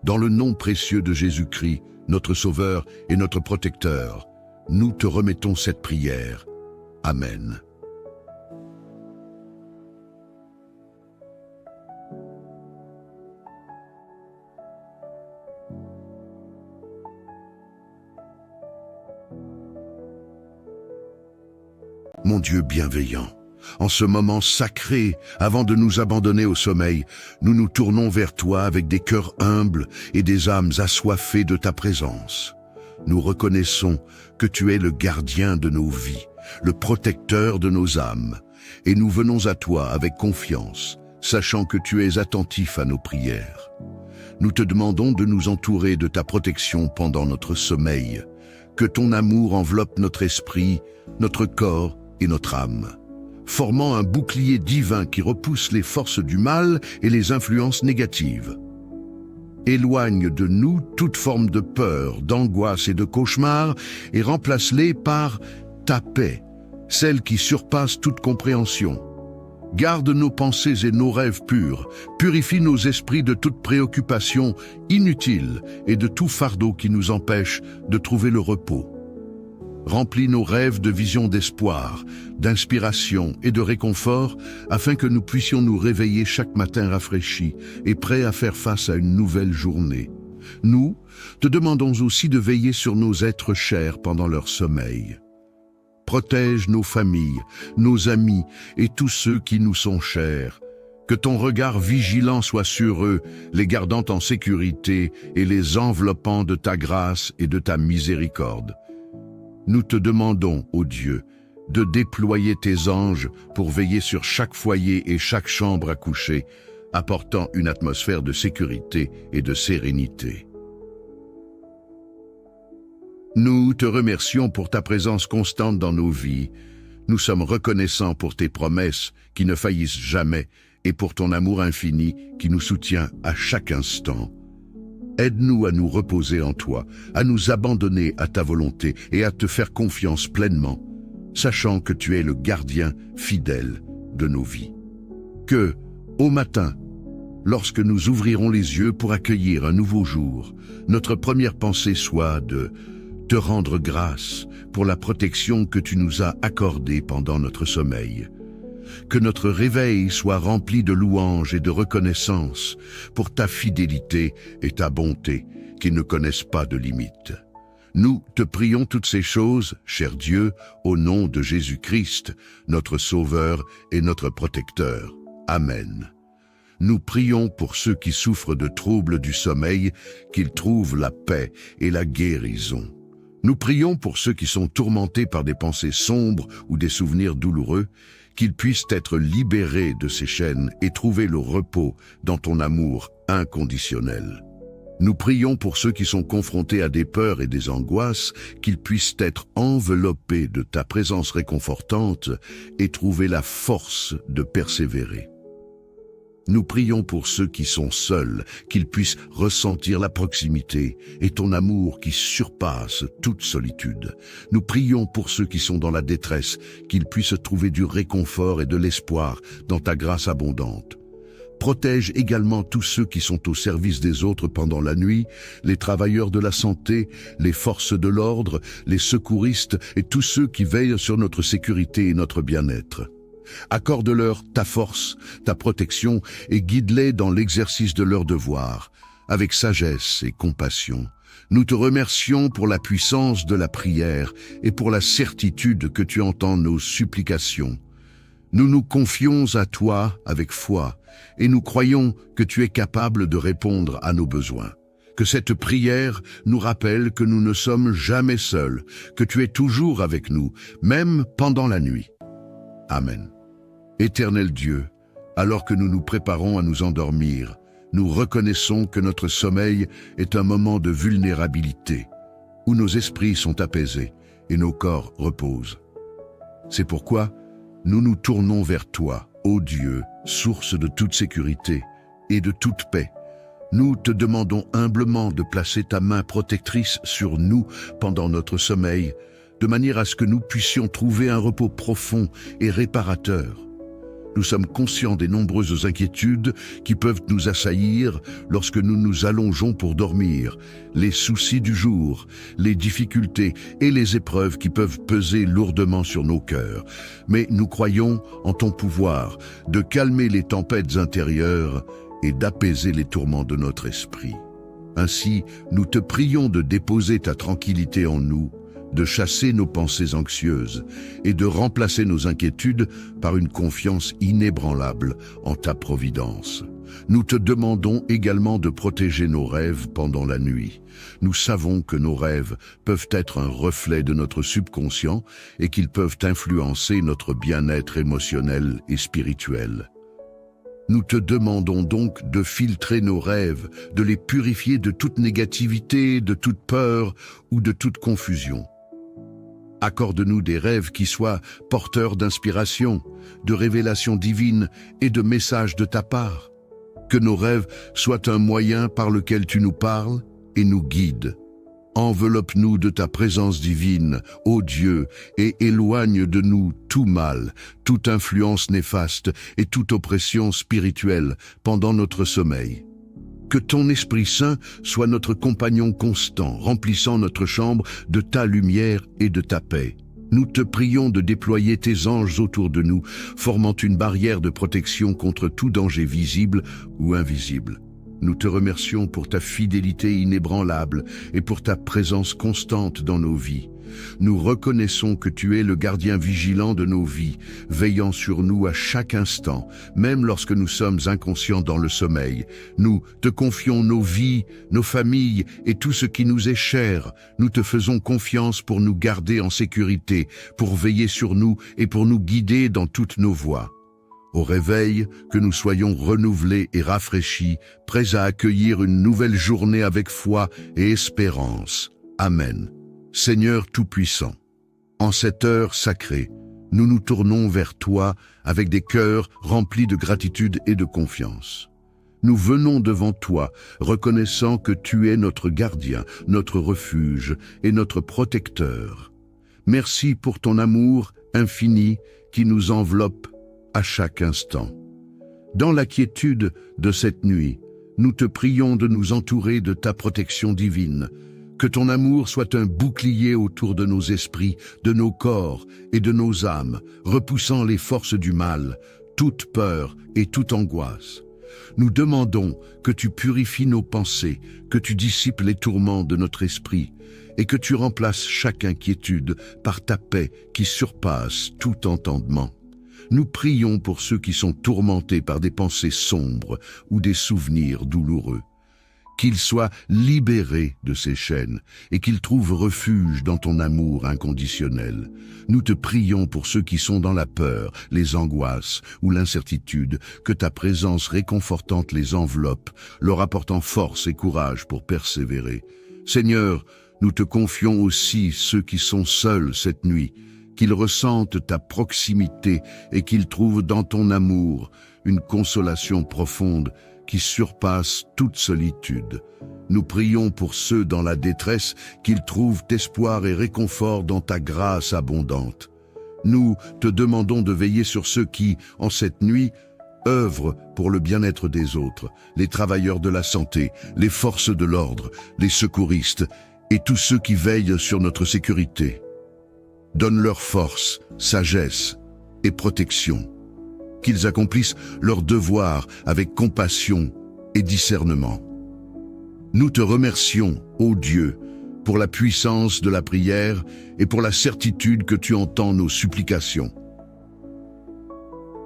Dans le nom précieux de Jésus-Christ, notre Sauveur et notre Protecteur, nous te remettons cette prière. Amen. Mon Dieu bienveillant, en ce moment sacré, avant de nous abandonner au sommeil, nous nous tournons vers toi avec des cœurs humbles et des âmes assoiffées de ta présence. Nous reconnaissons que tu es le gardien de nos vies, le protecteur de nos âmes, et nous venons à toi avec confiance, sachant que tu es attentif à nos prières. Nous te demandons de nous entourer de ta protection pendant notre sommeil, que ton amour enveloppe notre esprit, notre corps et notre âme, formant un bouclier divin qui repousse les forces du mal et les influences négatives. Éloigne de nous toute forme de peur, d'angoisse et de cauchemar et remplace-les par ta paix, celle qui surpasse toute compréhension. Garde nos pensées et nos rêves purs, purifie nos esprits de toute préoccupation inutile et de tout fardeau qui nous empêche de trouver le repos. Remplis nos rêves de visions d'espoir, d'inspiration et de réconfort, afin que nous puissions nous réveiller chaque matin rafraîchis et prêts à faire face à une nouvelle journée. Nous te demandons aussi de veiller sur nos êtres chers pendant leur sommeil. Protège nos familles, nos amis et tous ceux qui nous sont chers. Que ton regard vigilant soit sur eux, les gardant en sécurité et les enveloppant de ta grâce et de ta miséricorde. Nous te demandons, ô Dieu, de déployer tes anges pour veiller sur chaque foyer et chaque chambre à coucher, apportant une atmosphère de sécurité et de sérénité. Nous te remercions pour ta présence constante dans nos vies. Nous sommes reconnaissants pour tes promesses qui ne faillissent jamais et pour ton amour infini qui nous soutient à chaque instant. Aide-nous à nous reposer en toi, à nous abandonner à ta volonté et à te faire confiance pleinement, sachant que tu es le gardien fidèle de nos vies. Que, au matin, lorsque nous ouvrirons les yeux pour accueillir un nouveau jour, notre première pensée soit de te rendre grâce pour la protection que tu nous as accordée pendant notre sommeil. Que notre réveil soit rempli de louanges et de reconnaissance pour ta fidélité et ta bonté qui ne connaissent pas de limites. Nous te prions toutes ces choses, cher Dieu, au nom de Jésus-Christ, notre Sauveur et notre Protecteur. Amen. Nous prions pour ceux qui souffrent de troubles du sommeil, qu'ils trouvent la paix et la guérison. Nous prions pour ceux qui sont tourmentés par des pensées sombres ou des souvenirs douloureux, qu'ils puissent être libérés de ces chaînes et trouver le repos dans ton amour inconditionnel. Nous prions pour ceux qui sont confrontés à des peurs et des angoisses, qu'ils puissent être enveloppés de ta présence réconfortante et trouver la force de persévérer. Nous prions pour ceux qui sont seuls, qu'ils puissent ressentir la proximité et ton amour qui surpasse toute solitude. Nous prions pour ceux qui sont dans la détresse, qu'ils puissent trouver du réconfort et de l'espoir dans ta grâce abondante. Protège également tous ceux qui sont au service des autres pendant la nuit, les travailleurs de la santé, les forces de l'ordre, les secouristes et tous ceux qui veillent sur notre sécurité et notre bien-être. Accorde-leur ta force, ta protection et guide-les dans l'exercice de leurs devoirs, avec sagesse et compassion. Nous te remercions pour la puissance de la prière et pour la certitude que tu entends nos supplications. Nous nous confions à toi avec foi et nous croyons que tu es capable de répondre à nos besoins. Que cette prière nous rappelle que nous ne sommes jamais seuls, que tu es toujours avec nous, même pendant la nuit. Amen. Éternel Dieu, alors que nous nous préparons à nous endormir, nous reconnaissons que notre sommeil est un moment de vulnérabilité, où nos esprits sont apaisés et nos corps reposent. C'est pourquoi nous nous tournons vers toi, ô Dieu, source de toute sécurité et de toute paix. Nous te demandons humblement de placer ta main protectrice sur nous pendant notre sommeil, de manière à ce que nous puissions trouver un repos profond et réparateur. Nous sommes conscients des nombreuses inquiétudes qui peuvent nous assaillir lorsque nous nous allongeons pour dormir, les soucis du jour, les difficultés et les épreuves qui peuvent peser lourdement sur nos cœurs. Mais nous croyons en ton pouvoir de calmer les tempêtes intérieures et d'apaiser les tourments de notre esprit. Ainsi, nous te prions de déposer ta tranquillité en nous, de chasser nos pensées anxieuses et de remplacer nos inquiétudes par une confiance inébranlable en ta providence. Nous te demandons également de protéger nos rêves pendant la nuit. Nous savons que nos rêves peuvent être un reflet de notre subconscient et qu'ils peuvent influencer notre bien-être émotionnel et spirituel. Nous te demandons donc de filtrer nos rêves, de les purifier de toute négativité, de toute peur ou de toute confusion. Accorde-nous des rêves qui soient porteurs d'inspiration, de révélations divines et de messages de ta part. Que nos rêves soient un moyen par lequel tu nous parles et nous guides. Enveloppe-nous de ta présence divine, ô Dieu, et éloigne de nous tout mal, toute influence néfaste et toute oppression spirituelle pendant notre sommeil. Que ton Esprit Saint soit notre compagnon constant, remplissant notre chambre de ta lumière et de ta paix. Nous te prions de déployer tes anges autour de nous, formant une barrière de protection contre tout danger visible ou invisible. Nous te remercions pour ta fidélité inébranlable et pour ta présence constante dans nos vies. Nous reconnaissons que tu es le gardien vigilant de nos vies, veillant sur nous à chaque instant, même lorsque nous sommes inconscients dans le sommeil. Nous te confions nos vies, nos familles et tout ce qui nous est cher. Nous te faisons confiance pour nous garder en sécurité, pour veiller sur nous et pour nous guider dans toutes nos voies. Au réveil, que nous soyons renouvelés et rafraîchis, prêts à accueillir une nouvelle journée avec foi et espérance. Amen. Seigneur Tout-Puissant, en cette heure sacrée, nous nous tournons vers toi avec des cœurs remplis de gratitude et de confiance. Nous venons devant toi, reconnaissant que tu es notre gardien, notre refuge et notre protecteur. Merci pour ton amour infini qui nous enveloppe à chaque instant. Dans la quiétude de cette nuit, nous te prions de nous entourer de ta protection divine. Que ton amour soit un bouclier autour de nos esprits, de nos corps et de nos âmes, repoussant les forces du mal, toute peur et toute angoisse. Nous demandons que tu purifies nos pensées, que tu dissipes les tourments de notre esprit et que tu remplaces chaque inquiétude par ta paix qui surpasse tout entendement. Nous prions pour ceux qui sont tourmentés par des pensées sombres ou des souvenirs douloureux. Qu'ils soient libérés de ces chaînes et qu'ils trouvent refuge dans ton amour inconditionnel. Nous te prions pour ceux qui sont dans la peur, les angoisses ou l'incertitude, que ta présence réconfortante les enveloppe, leur apportant force et courage pour persévérer. Seigneur, nous te confions aussi ceux qui sont seuls cette nuit, qu'ils ressentent ta proximité et qu'ils trouvent dans ton amour une consolation profonde qui surpasse toute solitude. Nous prions pour ceux dans la détresse qu'ils trouvent espoir et réconfort dans ta grâce abondante. Nous te demandons de veiller sur ceux qui, en cette nuit, œuvrent pour le bien-être des autres, les travailleurs de la santé, les forces de l'ordre, les secouristes et tous ceux qui veillent sur notre sécurité. Donne-leur force, sagesse et protection. Qu'ils accomplissent leur devoir avec compassion et discernement. Nous te remercions, ô Dieu, pour la puissance de la prière et pour la certitude que tu entends nos supplications.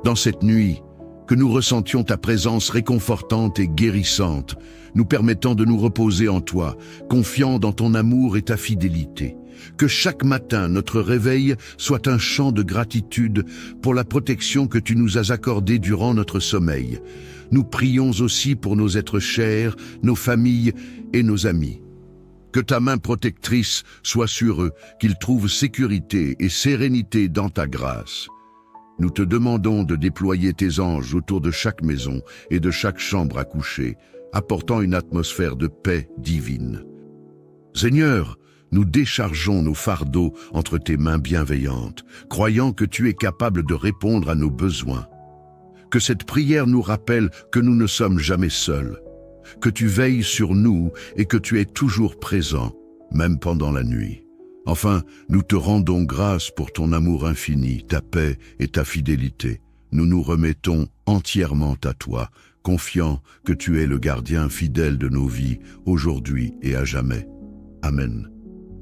Dans cette nuit, que nous ressentions ta présence réconfortante et guérissante, nous permettant de nous reposer en toi, confiants dans ton amour et ta fidélité. Que chaque matin, notre réveil soit un chant de gratitude pour la protection que tu nous as accordée durant notre sommeil. Nous prions aussi pour nos êtres chers, nos familles et nos amis. Que ta main protectrice soit sur eux, qu'ils trouvent sécurité et sérénité dans ta grâce. Nous te demandons de déployer tes anges autour de chaque maison et de chaque chambre à coucher, apportant une atmosphère de paix divine. Seigneur, nous déchargeons nos fardeaux entre tes mains bienveillantes, croyant que tu es capable de répondre à nos besoins. Que cette prière nous rappelle que nous ne sommes jamais seuls, que tu veilles sur nous et que tu es toujours présent, même pendant la nuit. Enfin, nous te rendons grâce pour ton amour infini, ta paix et ta fidélité. Nous nous remettons entièrement à toi, confiant que tu es le gardien fidèle de nos vies, aujourd'hui et à jamais. Amen.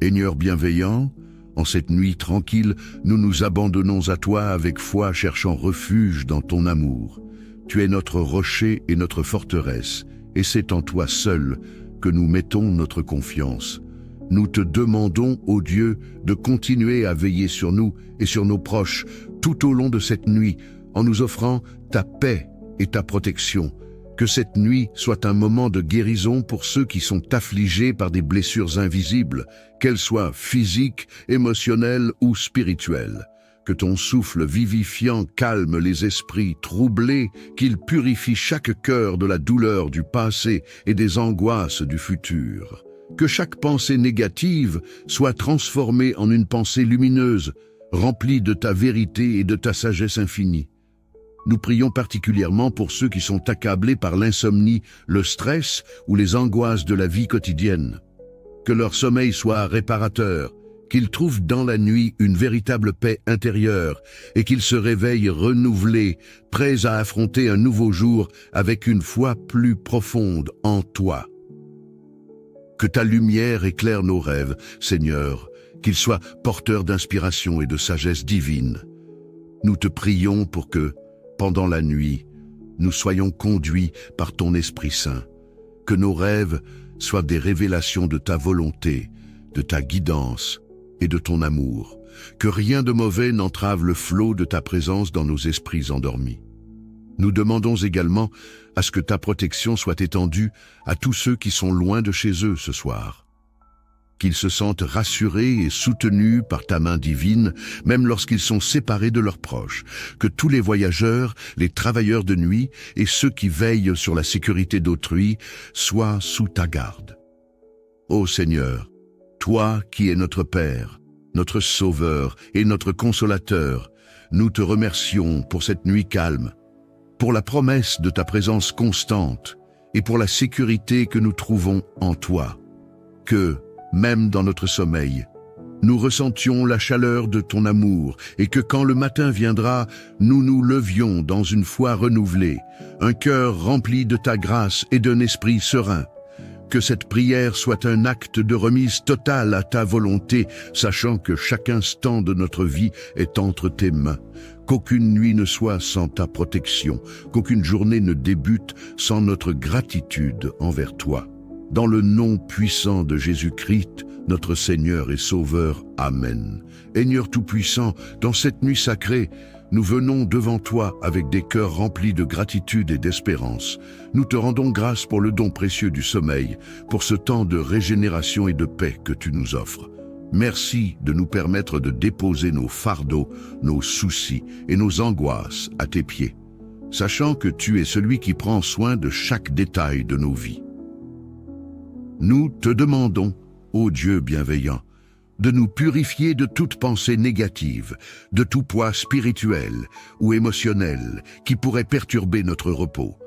Seigneur bienveillant, en cette nuit tranquille, nous nous abandonnons à toi avec foi, cherchant refuge dans ton amour. Tu es notre rocher et notre forteresse, et c'est en toi seul que nous mettons notre confiance. Nous te demandons, ô Dieu, de continuer à veiller sur nous et sur nos proches tout au long de cette nuit, en nous offrant ta paix et ta protection. Que cette nuit soit un moment de guérison pour ceux qui sont affligés par des blessures invisibles, qu'elles soient physiques, émotionnelles ou spirituelles. Que ton souffle vivifiant calme les esprits troublés, qu'il purifie chaque cœur de la douleur du passé et des angoisses du futur. Que chaque pensée négative soit transformée en une pensée lumineuse, remplie de ta vérité et de ta sagesse infinie. Nous prions particulièrement pour ceux qui sont accablés par l'insomnie, le stress ou les angoisses de la vie quotidienne. Que leur sommeil soit réparateur, qu'ils trouvent dans la nuit une véritable paix intérieure et qu'ils se réveillent renouvelés, prêts à affronter un nouveau jour avec une foi plus profonde en toi. Que ta lumière éclaire nos rêves, Seigneur, qu'il soit porteur d'inspiration et de sagesse divine. Nous te prions pour que, pendant la nuit, nous soyons conduits par ton Esprit Saint, que nos rêves soient des révélations de ta volonté, de ta guidance et de ton amour, que rien de mauvais n'entrave le flot de ta présence dans nos esprits endormis. Nous demandons également à ce que ta protection soit étendue à tous ceux qui sont loin de chez eux ce soir. Qu'ils se sentent rassurés et soutenus par ta main divine, même lorsqu'ils sont séparés de leurs proches. Que tous les voyageurs, les travailleurs de nuit et ceux qui veillent sur la sécurité d'autrui soient sous ta garde. Ô Seigneur, toi qui es notre Père, notre Sauveur et notre Consolateur, nous te remercions pour cette nuit calme, pour la promesse de ta présence constante et pour la sécurité que nous trouvons en toi. Que, même dans notre sommeil, nous ressentions la chaleur de ton amour et que quand le matin viendra, nous nous levions dans une foi renouvelée, un cœur rempli de ta grâce et d'un esprit serein. Que cette prière soit un acte de remise totale à ta volonté, sachant que chaque instant de notre vie est entre tes mains. Qu'aucune nuit ne soit sans ta protection, qu'aucune journée ne débute sans notre gratitude envers toi. Dans le nom puissant de Jésus-Christ, notre Seigneur et Sauveur. Amen. Seigneur Tout-Puissant, dans cette nuit sacrée, nous venons devant toi avec des cœurs remplis de gratitude et d'espérance. Nous te rendons grâce pour le don précieux du sommeil, pour ce temps de régénération et de paix que tu nous offres. Merci de nous permettre de déposer nos fardeaux, nos soucis et nos angoisses à tes pieds, sachant que tu es celui qui prend soin de chaque détail de nos vies. Nous te demandons, ô Dieu bienveillant, de nous purifier de toute pensée négative, de tout poids spirituel ou émotionnel qui pourrait perturber notre repos.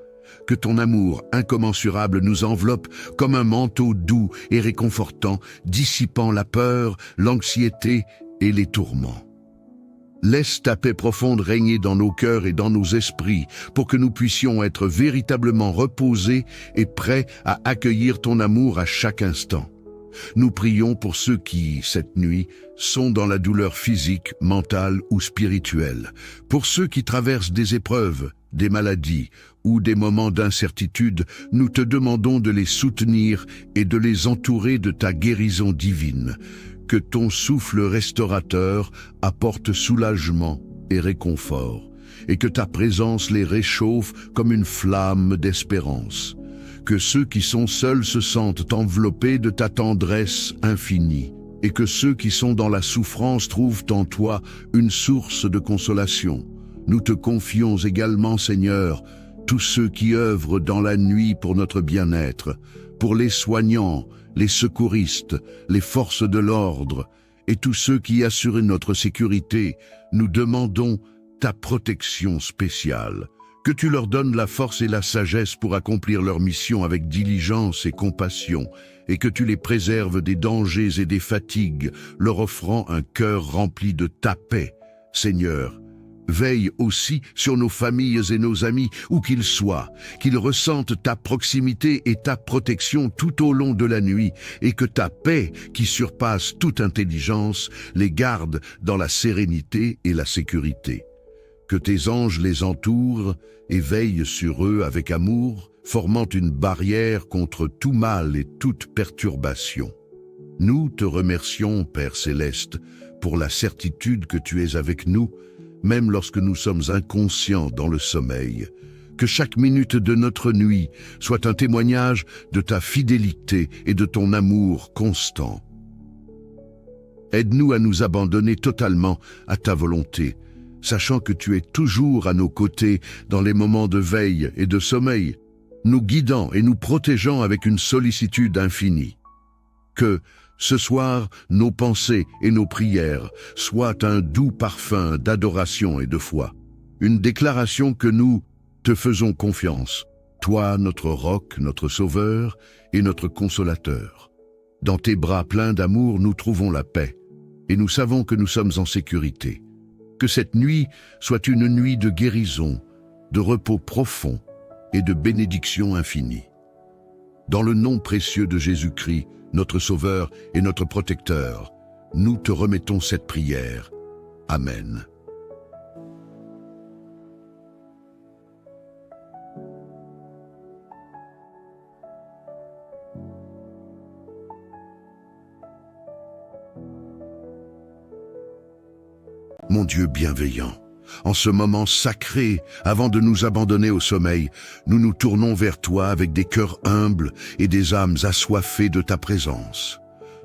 Que ton amour incommensurable nous enveloppe comme un manteau doux et réconfortant, dissipant la peur, l'anxiété et les tourments. Laisse ta paix profonde régner dans nos cœurs et dans nos esprits pour que nous puissions être véritablement reposés et prêts à accueillir ton amour à chaque instant. Nous prions pour ceux qui, cette nuit, sont dans la douleur physique, mentale ou spirituelle, pour ceux qui traversent des épreuves, des maladies ou des moments d'incertitude. Nous te demandons de les soutenir et de les entourer de ta guérison divine. Que ton souffle restaurateur apporte soulagement et réconfort, et que ta présence les réchauffe comme une flamme d'espérance. Que ceux qui sont seuls se sentent enveloppés de ta tendresse infinie, et que ceux qui sont dans la souffrance trouvent en toi une source de consolation. Nous te confions également, Seigneur, tous ceux qui œuvrent dans la nuit pour notre bien-être, pour les soignants, les secouristes, les forces de l'ordre et tous ceux qui assurent notre sécurité. Nous demandons ta protection spéciale, que tu leur donnes la force et la sagesse pour accomplir leur mission avec diligence et compassion, et que tu les préserves des dangers et des fatigues, leur offrant un cœur rempli de ta paix. Seigneur, veille aussi sur nos familles et nos amis, où qu'ils soient, qu'ils ressentent ta proximité et ta protection tout au long de la nuit, et que ta paix, qui surpasse toute intelligence, les garde dans la sérénité et la sécurité. Que tes anges les entourent et veillent sur eux avec amour, formant une barrière contre tout mal et toute perturbation. Nous te remercions, Père Céleste, pour la certitude que tu es avec nous, même lorsque nous sommes inconscients dans le sommeil. Que chaque minute de notre nuit soit un témoignage de ta fidélité et de ton amour constant. Aide-nous à nous abandonner totalement à ta volonté, sachant que tu es toujours à nos côtés dans les moments de veille et de sommeil, nous guidant et nous protégeant avec une sollicitude infinie. Que, ce soir, nos pensées et nos prières soient un doux parfum d'adoration et de foi, une déclaration que nous te faisons confiance, toi notre roc, notre sauveur et notre consolateur. Dans tes bras pleins d'amour, nous trouvons la paix, et nous savons que nous sommes en sécurité. Que cette nuit soit une nuit de guérison, de repos profond et de bénédiction infinie. Dans le nom précieux de Jésus-Christ, notre Sauveur et notre Protecteur, Nous te remettons cette prière. Amen. Mon Dieu bienveillant, en ce moment sacré, avant de nous abandonner au sommeil, nous nous tournons vers toi avec des cœurs humbles et des âmes assoiffées de ta présence.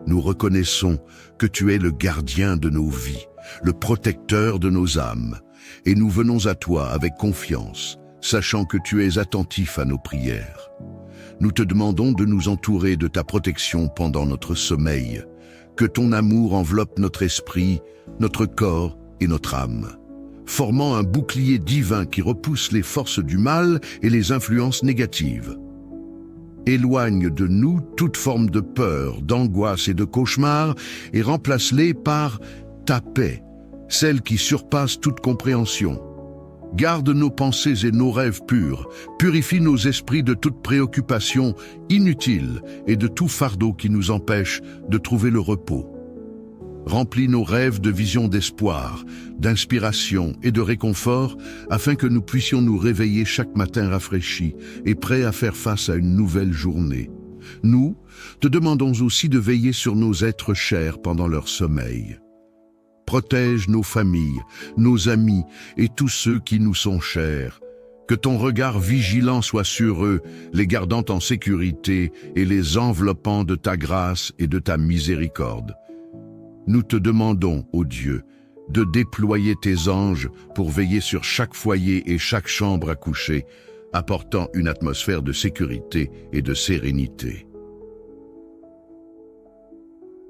Nous reconnaissons que tu es le gardien de nos vies, le protecteur de nos âmes, et nous venons à toi avec confiance, sachant que tu es attentif à nos prières. Nous te demandons de nous entourer de ta protection pendant notre sommeil, que ton amour enveloppe notre esprit, notre corps et notre âme, formant un bouclier divin qui repousse les forces du mal et les influences négatives. Éloigne de nous toute forme de peur, d'angoisse et de cauchemar et remplace-les par ta paix, celle qui surpasse toute compréhension. Garde nos pensées et nos rêves purs, purifie nos esprits de toute préoccupation inutile et de tout fardeau qui nous empêche de trouver le repos. Remplis nos rêves de visions d'espoir, d'inspiration et de réconfort, afin que nous puissions nous réveiller chaque matin rafraîchis et prêts à faire face à une nouvelle journée. Nous te demandons aussi de veiller sur nos êtres chers pendant leur sommeil. Protège nos familles, nos amis et tous ceux qui nous sont chers. Que ton regard vigilant soit sur eux, les gardant en sécurité et les enveloppant de ta grâce et de ta miséricorde. Nous te demandons, ô Dieu, de déployer tes anges pour veiller sur chaque foyer et chaque chambre à coucher, apportant une atmosphère de sécurité et de sérénité.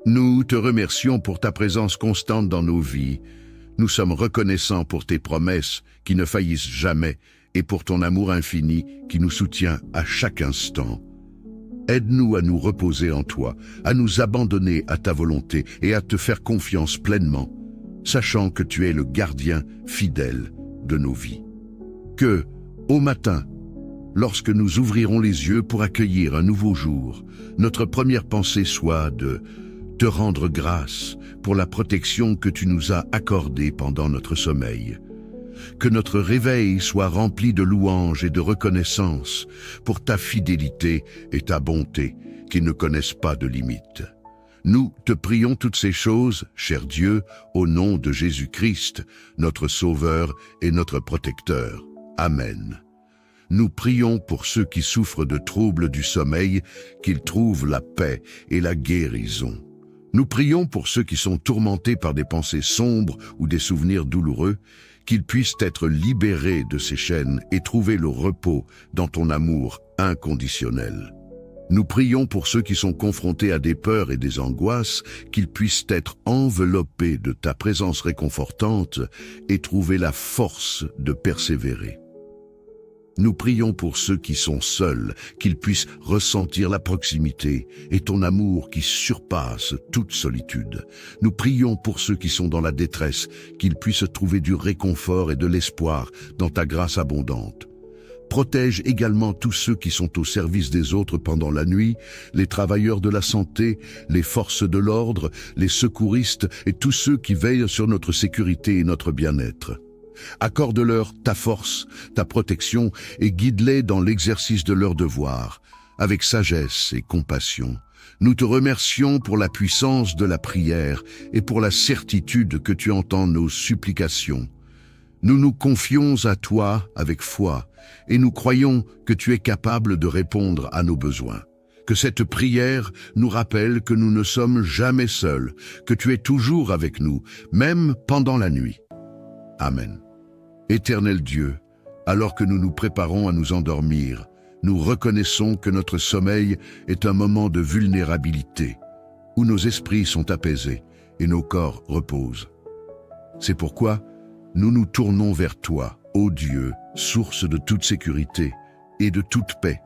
Nous te remercions pour ta présence constante dans nos vies. Nous sommes reconnaissants pour tes promesses qui ne faillissent jamais et pour ton amour infini qui nous soutient à chaque instant. Aide-nous à nous reposer en toi, à nous abandonner à ta volonté et à te faire confiance pleinement, sachant que tu es le gardien fidèle de nos vies. Que, au matin, lorsque nous ouvrirons les yeux pour accueillir un nouveau jour, notre première pensée soit de te rendre grâce pour la protection que tu nous as accordée pendant notre sommeil. Que notre réveil soit rempli de louanges et de reconnaissance pour ta fidélité et ta bonté qui ne connaissent pas de limites. Nous te prions toutes ces choses, cher Dieu, au nom de Jésus-Christ, notre Sauveur et notre Protecteur. Amen. Nous prions pour ceux qui souffrent de troubles du sommeil, qu'ils trouvent la paix et la guérison. Nous prions pour ceux qui sont tourmentés par des pensées sombres ou des souvenirs douloureux, qu'ils puissent être libérés de ces chaînes et trouver le repos dans ton amour inconditionnel. Nous prions pour ceux qui sont confrontés à des peurs et des angoisses, qu'ils puissent être enveloppés de ta présence réconfortante et trouver la force de persévérer. Nous prions pour ceux qui sont seuls, qu'ils puissent ressentir la proximité et ton amour qui surpasse toute solitude. Nous prions pour ceux qui sont dans la détresse, qu'ils puissent trouver du réconfort et de l'espoir dans ta grâce abondante. Protège également tous ceux qui sont au service des autres pendant la nuit, les travailleurs de la santé, les forces de l'ordre, les secouristes et tous ceux qui veillent sur notre sécurité et notre bien-être. Accorde-leur ta force, ta protection et guide-les dans l'exercice de leurs devoirs, avec sagesse et compassion. Nous te remercions pour la puissance de la prière et pour la certitude que tu entends nos supplications. Nous nous confions à toi avec foi et nous croyons que tu es capable de répondre à nos besoins. Que cette prière nous rappelle que nous ne sommes jamais seuls, que tu es toujours avec nous, même pendant la nuit. Amen. Éternel Dieu, alors que nous nous préparons à nous endormir, nous reconnaissons que notre sommeil est un moment de vulnérabilité, où nos esprits sont apaisés et nos corps reposent. C'est pourquoi nous nous tournons vers toi, ô Dieu, source de toute sécurité et de toute paix.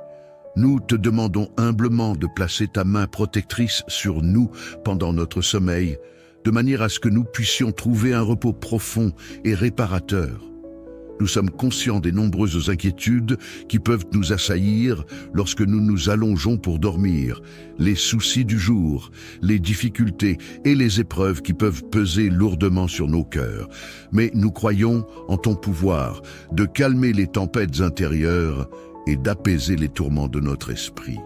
Nous te demandons humblement de placer ta main protectrice sur nous pendant notre sommeil, de manière à ce que nous puissions trouver un repos profond et réparateur. Nous sommes conscients des nombreuses inquiétudes qui peuvent nous assaillir lorsque nous nous allongeons pour dormir, les soucis du jour, les difficultés et les épreuves qui peuvent peser lourdement sur nos cœurs. Mais nous croyons en ton pouvoir de calmer les tempêtes intérieures et d'apaiser les tourments de notre esprit.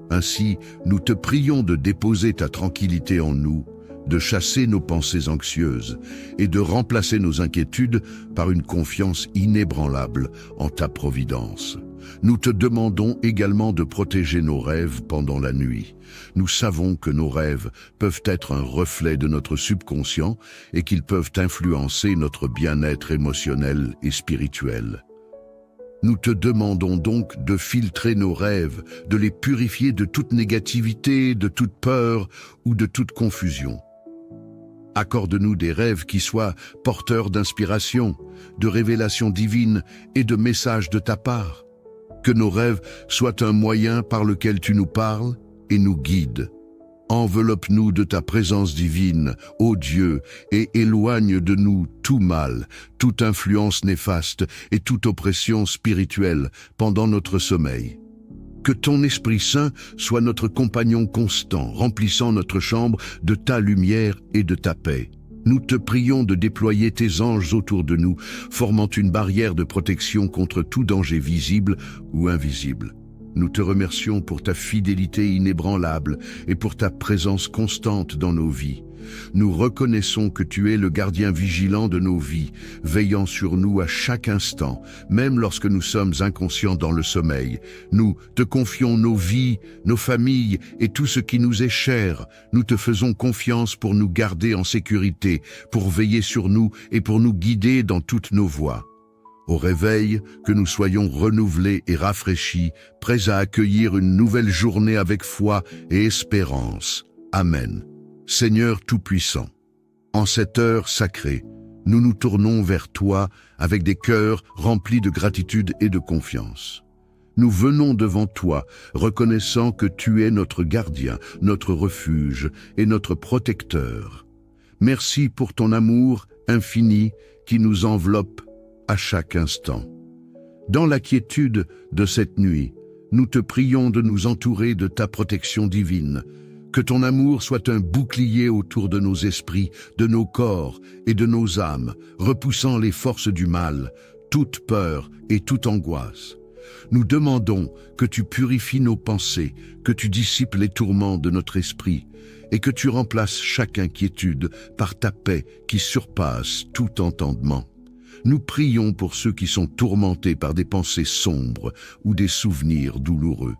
Ainsi, nous te prions de déposer ta tranquillité en nous, de chasser nos pensées anxieuses et de remplacer nos inquiétudes par une confiance inébranlable en ta providence. Nous te demandons également de protéger nos rêves pendant la nuit. Nous savons que nos rêves peuvent être un reflet de notre subconscient et qu'ils peuvent influencer notre bien-être émotionnel et spirituel. Nous te demandons donc de filtrer nos rêves, de les purifier de toute négativité, de toute peur ou de toute confusion. Accorde-nous des rêves qui soient porteurs d'inspiration, de révélations divines et de messages de ta part. Que nos rêves soient un moyen par lequel tu nous parles et nous guides. Enveloppe-nous de ta présence divine, ô Dieu, et éloigne de nous tout mal, toute influence néfaste et toute oppression spirituelle pendant notre sommeil. Que ton Esprit Saint soit notre compagnon constant, remplissant notre chambre de ta lumière et de ta paix. Nous te prions de déployer tes anges autour de nous, formant une barrière de protection contre tout danger visible ou invisible. Nous te remercions pour ta fidélité inébranlable et pour ta présence constante dans nos vies. Nous reconnaissons que tu es le gardien vigilant de nos vies, veillant sur nous à chaque instant, même lorsque nous sommes inconscients dans le sommeil. Nous te confions nos vies, nos familles et tout ce qui nous est cher. Nous te faisons confiance pour nous garder en sécurité, pour veiller sur nous et pour nous guider dans toutes nos voies. Au réveil, que nous soyons renouvelés et rafraîchis, prêts à accueillir une nouvelle journée avec foi et espérance. Amen. Seigneur Tout-Puissant, en cette heure sacrée, nous nous tournons vers toi avec des cœurs remplis de gratitude et de confiance. Nous venons devant toi, reconnaissant que tu es notre gardien, notre refuge et notre protecteur. Merci pour ton amour infini qui nous enveloppe à chaque instant. Dans la quiétude de cette nuit, nous te prions de nous entourer de ta protection divine. Que ton amour soit un bouclier autour de nos esprits, de nos corps et de nos âmes, repoussant les forces du mal, toute peur et toute angoisse. Nous demandons que tu purifies nos pensées, que tu dissipes les tourments de notre esprit et que tu remplaces chaque inquiétude par ta paix qui surpasse tout entendement. Nous prions pour ceux qui sont tourmentés par des pensées sombres ou des souvenirs douloureux.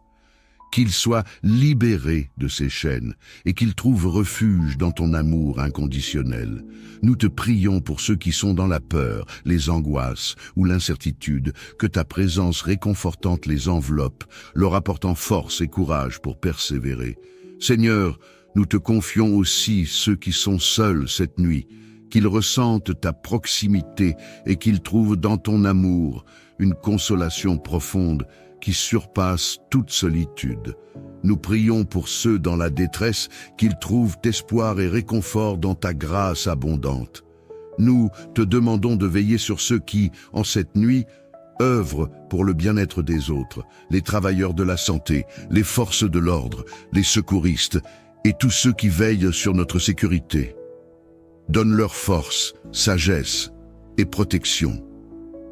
Qu'ils soient libérés de ces chaînes et qu'ils trouvent refuge dans ton amour inconditionnel. Nous te prions pour ceux qui sont dans la peur, les angoisses ou l'incertitude, que ta présence réconfortante les enveloppe, leur apportant force et courage pour persévérer. Seigneur, nous te confions aussi ceux qui sont seuls cette nuit, qu'ils ressentent ta proximité et qu'ils trouvent dans ton amour une consolation profonde qui surpasse toute solitude. Nous prions pour ceux dans la détresse qu'ils trouvent espoir et réconfort dans ta grâce abondante. Nous te demandons de veiller sur ceux qui, en cette nuit, œuvrent pour le bien-être des autres, les travailleurs de la santé, les forces de l'ordre, les secouristes et tous ceux qui veillent sur notre sécurité. Donne-leur force, sagesse et protection.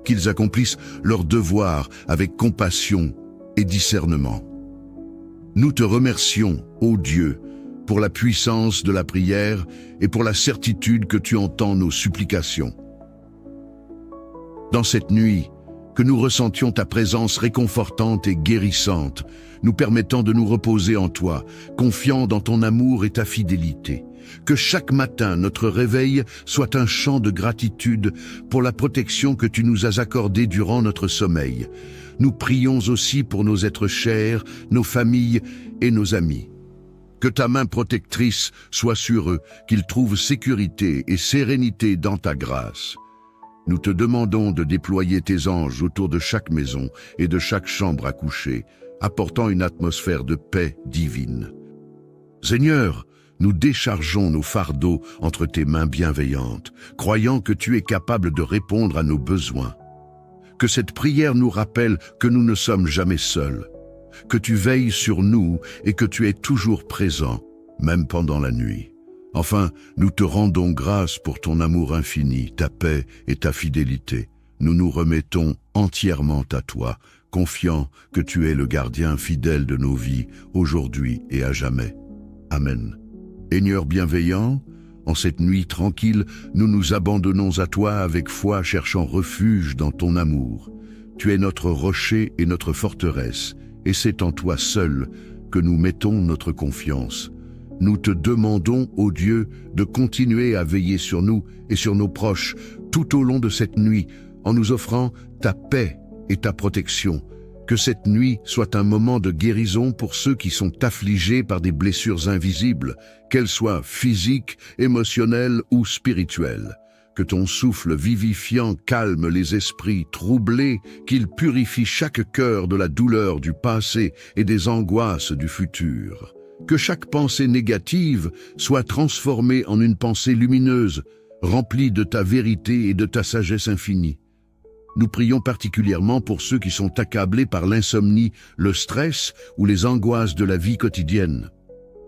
Qu'ils accomplissent leur devoir avec compassion et discernement. Nous te remercions, ô Dieu, pour la puissance de la prière et pour la certitude que tu entends nos supplications. Dans cette nuit, que nous ressentions ta présence réconfortante et guérissante, nous permettant de nous reposer en toi, confiants dans ton amour et ta fidélité. Que chaque matin, notre réveil soit un chant de gratitude pour la protection que tu nous as accordée durant notre sommeil. Nous prions aussi pour nos êtres chers, nos familles et nos amis. Que ta main protectrice soit sur eux, qu'ils trouvent sécurité et sérénité dans ta grâce. Nous te demandons de déployer tes anges autour de chaque maison et de chaque chambre à coucher, apportant une atmosphère de paix divine. Seigneur, nous déchargeons nos fardeaux entre tes mains bienveillantes, croyant que tu es capable de répondre à nos besoins. Que cette prière nous rappelle que nous ne sommes jamais seuls, que tu veilles sur nous et que tu es toujours présent, même pendant la nuit. Enfin, nous te rendons grâce pour ton amour infini, ta paix et ta fidélité. Nous nous remettons entièrement à toi, confiants que tu es le gardien fidèle de nos vies, aujourd'hui et à jamais. Amen. Seigneur bienveillant, en cette nuit tranquille, nous nous abandonnons à toi avec foi, cherchant refuge dans ton amour. Tu es notre rocher et notre forteresse, et c'est en toi seul que nous mettons notre confiance. Nous te demandons, ô Dieu, de continuer à veiller sur nous et sur nos proches tout au long de cette nuit, en nous offrant ta paix et ta protection. Que cette nuit soit un moment de guérison pour ceux qui sont affligés par des blessures invisibles, qu'elles soient physiques, émotionnelles ou spirituelles. Que ton souffle vivifiant calme les esprits troublés, qu'il purifie chaque cœur de la douleur du passé et des angoisses du futur. Que chaque pensée négative soit transformée en une pensée lumineuse, remplie de ta vérité et de ta sagesse infinie. Nous prions particulièrement pour ceux qui sont accablés par l'insomnie, le stress ou les angoisses de la vie quotidienne.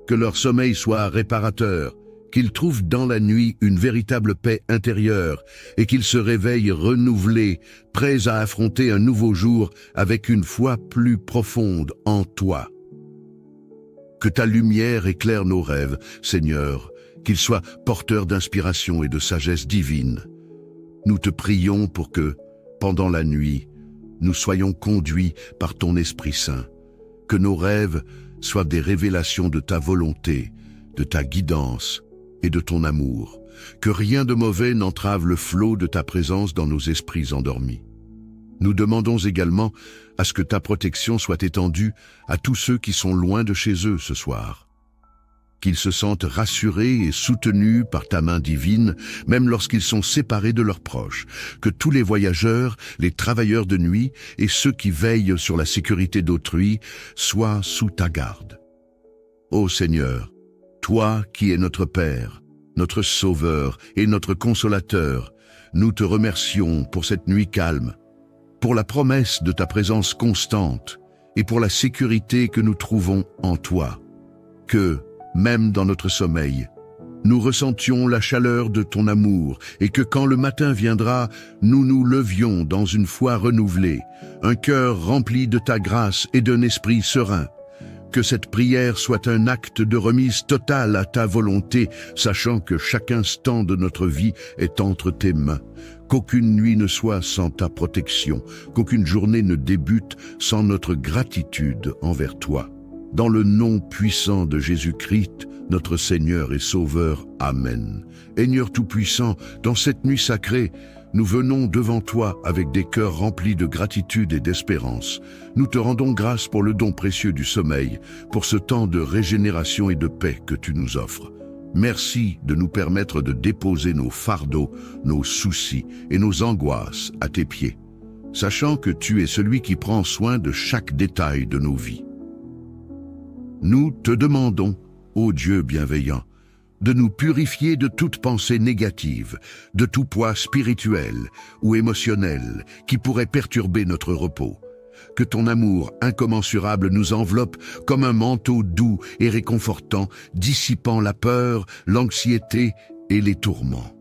Que leur sommeil soit réparateur, qu'ils trouvent dans la nuit une véritable paix intérieure et qu'ils se réveillent renouvelés, prêts à affronter un nouveau jour avec une foi plus profonde en toi. Que ta lumière éclaire nos rêves, Seigneur, qu'ils soient porteurs d'inspiration et de sagesse divine. Nous te prions pour que, pendant la nuit, nous soyons conduits par ton Esprit Saint, que nos rêves soient des révélations de ta volonté, de ta guidance et de ton amour, que rien de mauvais n'entrave le flot de ta présence dans nos esprits endormis. Nous demandons également à ce que ta protection soit étendue à tous ceux qui sont loin de chez eux ce soir. Qu'ils se sentent rassurés et soutenus par ta main divine, même lorsqu'ils sont séparés de leurs proches. Que tous les voyageurs, les travailleurs de nuit et ceux qui veillent sur la sécurité d'autrui soient sous ta garde. Ô Seigneur, toi qui es notre Père, notre Sauveur et notre Consolateur, nous te remercions pour cette nuit calme, pour la promesse de ta présence constante et pour la sécurité que nous trouvons en toi. Que, même dans notre sommeil, nous ressentions la chaleur de ton amour et que quand le matin viendra, nous nous levions dans une foi renouvelée, un cœur rempli de ta grâce et d'un esprit serein. Que cette prière soit un acte de remise totale à ta volonté, sachant que chaque instant de notre vie est entre tes mains. Qu'aucune nuit ne soit sans ta protection, qu'aucune journée ne débute sans notre gratitude envers toi. Dans le nom puissant de Jésus-Christ, notre Seigneur et Sauveur. Amen. Seigneur Tout-Puissant, dans cette nuit sacrée, nous venons devant toi avec des cœurs remplis de gratitude et d'espérance. Nous te rendons grâce pour le don précieux du sommeil, pour ce temps de régénération et de paix que tu nous offres. Merci de nous permettre de déposer nos fardeaux, nos soucis et nos angoisses à tes pieds, sachant que tu es celui qui prend soin de chaque détail de nos vies. Nous te demandons, ô Dieu bienveillant, de nous purifier de toute pensée négative, de tout poids spirituel ou émotionnel qui pourrait perturber notre repos. Que ton amour incommensurable nous enveloppe comme un manteau doux et réconfortant, dissipant la peur, l'anxiété et les tourments.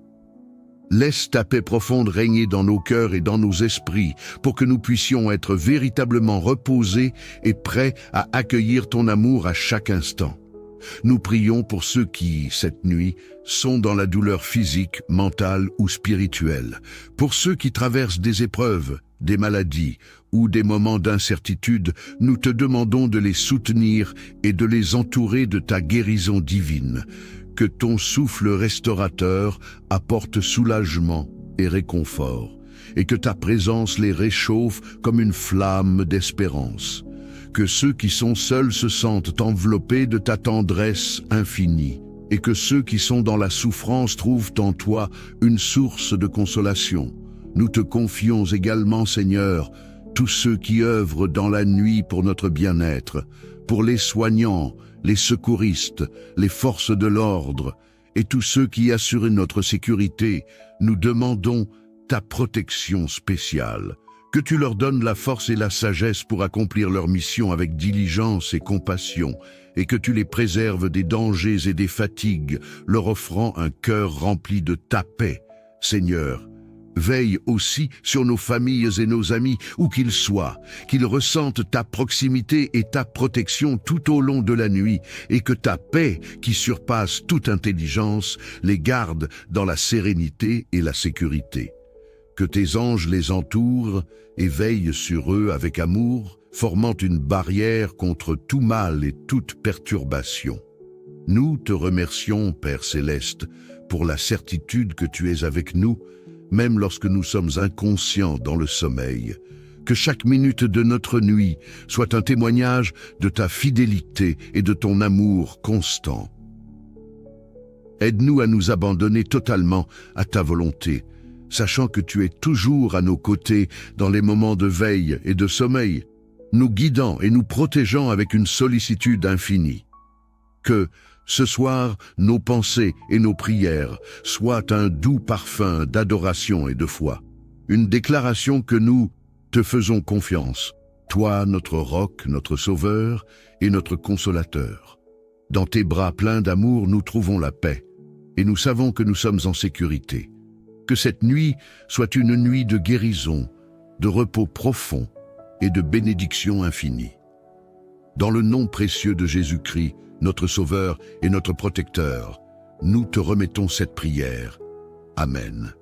Laisse ta paix profonde régner dans nos cœurs et dans nos esprits pour que nous puissions être véritablement reposés et prêts à accueillir ton amour à chaque instant. Nous prions pour ceux qui, cette nuit, sont dans la douleur physique, mentale ou spirituelle, pour ceux qui traversent des épreuves, des maladies ou des moments d'incertitude. Nous te demandons de les soutenir et de les entourer de ta guérison divine. Que ton souffle restaurateur apporte soulagement et réconfort, et que ta présence les réchauffe comme une flamme d'espérance. Que ceux qui sont seuls se sentent enveloppés de ta tendresse infinie, et que ceux qui sont dans la souffrance trouvent en toi une source de consolation. Nous te confions également, Seigneur, tous ceux qui œuvrent dans la nuit pour notre bien-être, pour les soignants, les secouristes, les forces de l'ordre et tous ceux qui assurent notre sécurité. Nous demandons ta protection spéciale. Que tu leur donnes la force et la sagesse pour accomplir leur mission avec diligence et compassion, et que tu les préserves des dangers et des fatigues, leur offrant un cœur rempli de ta paix. Seigneur, veille aussi sur nos familles et nos amis, où qu'ils soient, qu'ils ressentent ta proximité et ta protection tout au long de la nuit, et que ta paix, qui surpasse toute intelligence, les garde dans la sérénité et la sécurité. Que tes anges les entourent et veillent sur eux avec amour, formant une barrière contre tout mal et toute perturbation. Nous te remercions, Père Céleste, pour la certitude que tu es avec nous, même lorsque nous sommes inconscients dans le sommeil. Que chaque minute de notre nuit soit un témoignage de ta fidélité et de ton amour constant. Aide-nous à nous abandonner totalement à ta volonté, sachant que tu es toujours à nos côtés dans les moments de veille et de sommeil, nous guidant et nous protégeant avec une sollicitude infinie. Que, ce soir, nos pensées et nos prières soient un doux parfum d'adoration et de foi, une déclaration que nous te faisons confiance, toi, notre roc, notre sauveur et notre consolateur. Dans tes bras pleins d'amour, nous trouvons la paix, et nous savons que nous sommes en sécurité. Que cette nuit soit une nuit de guérison, de repos profond et de bénédiction infinie. Dans le nom précieux de Jésus-Christ, notre Sauveur et notre Protecteur, nous te remettons cette prière. Amen.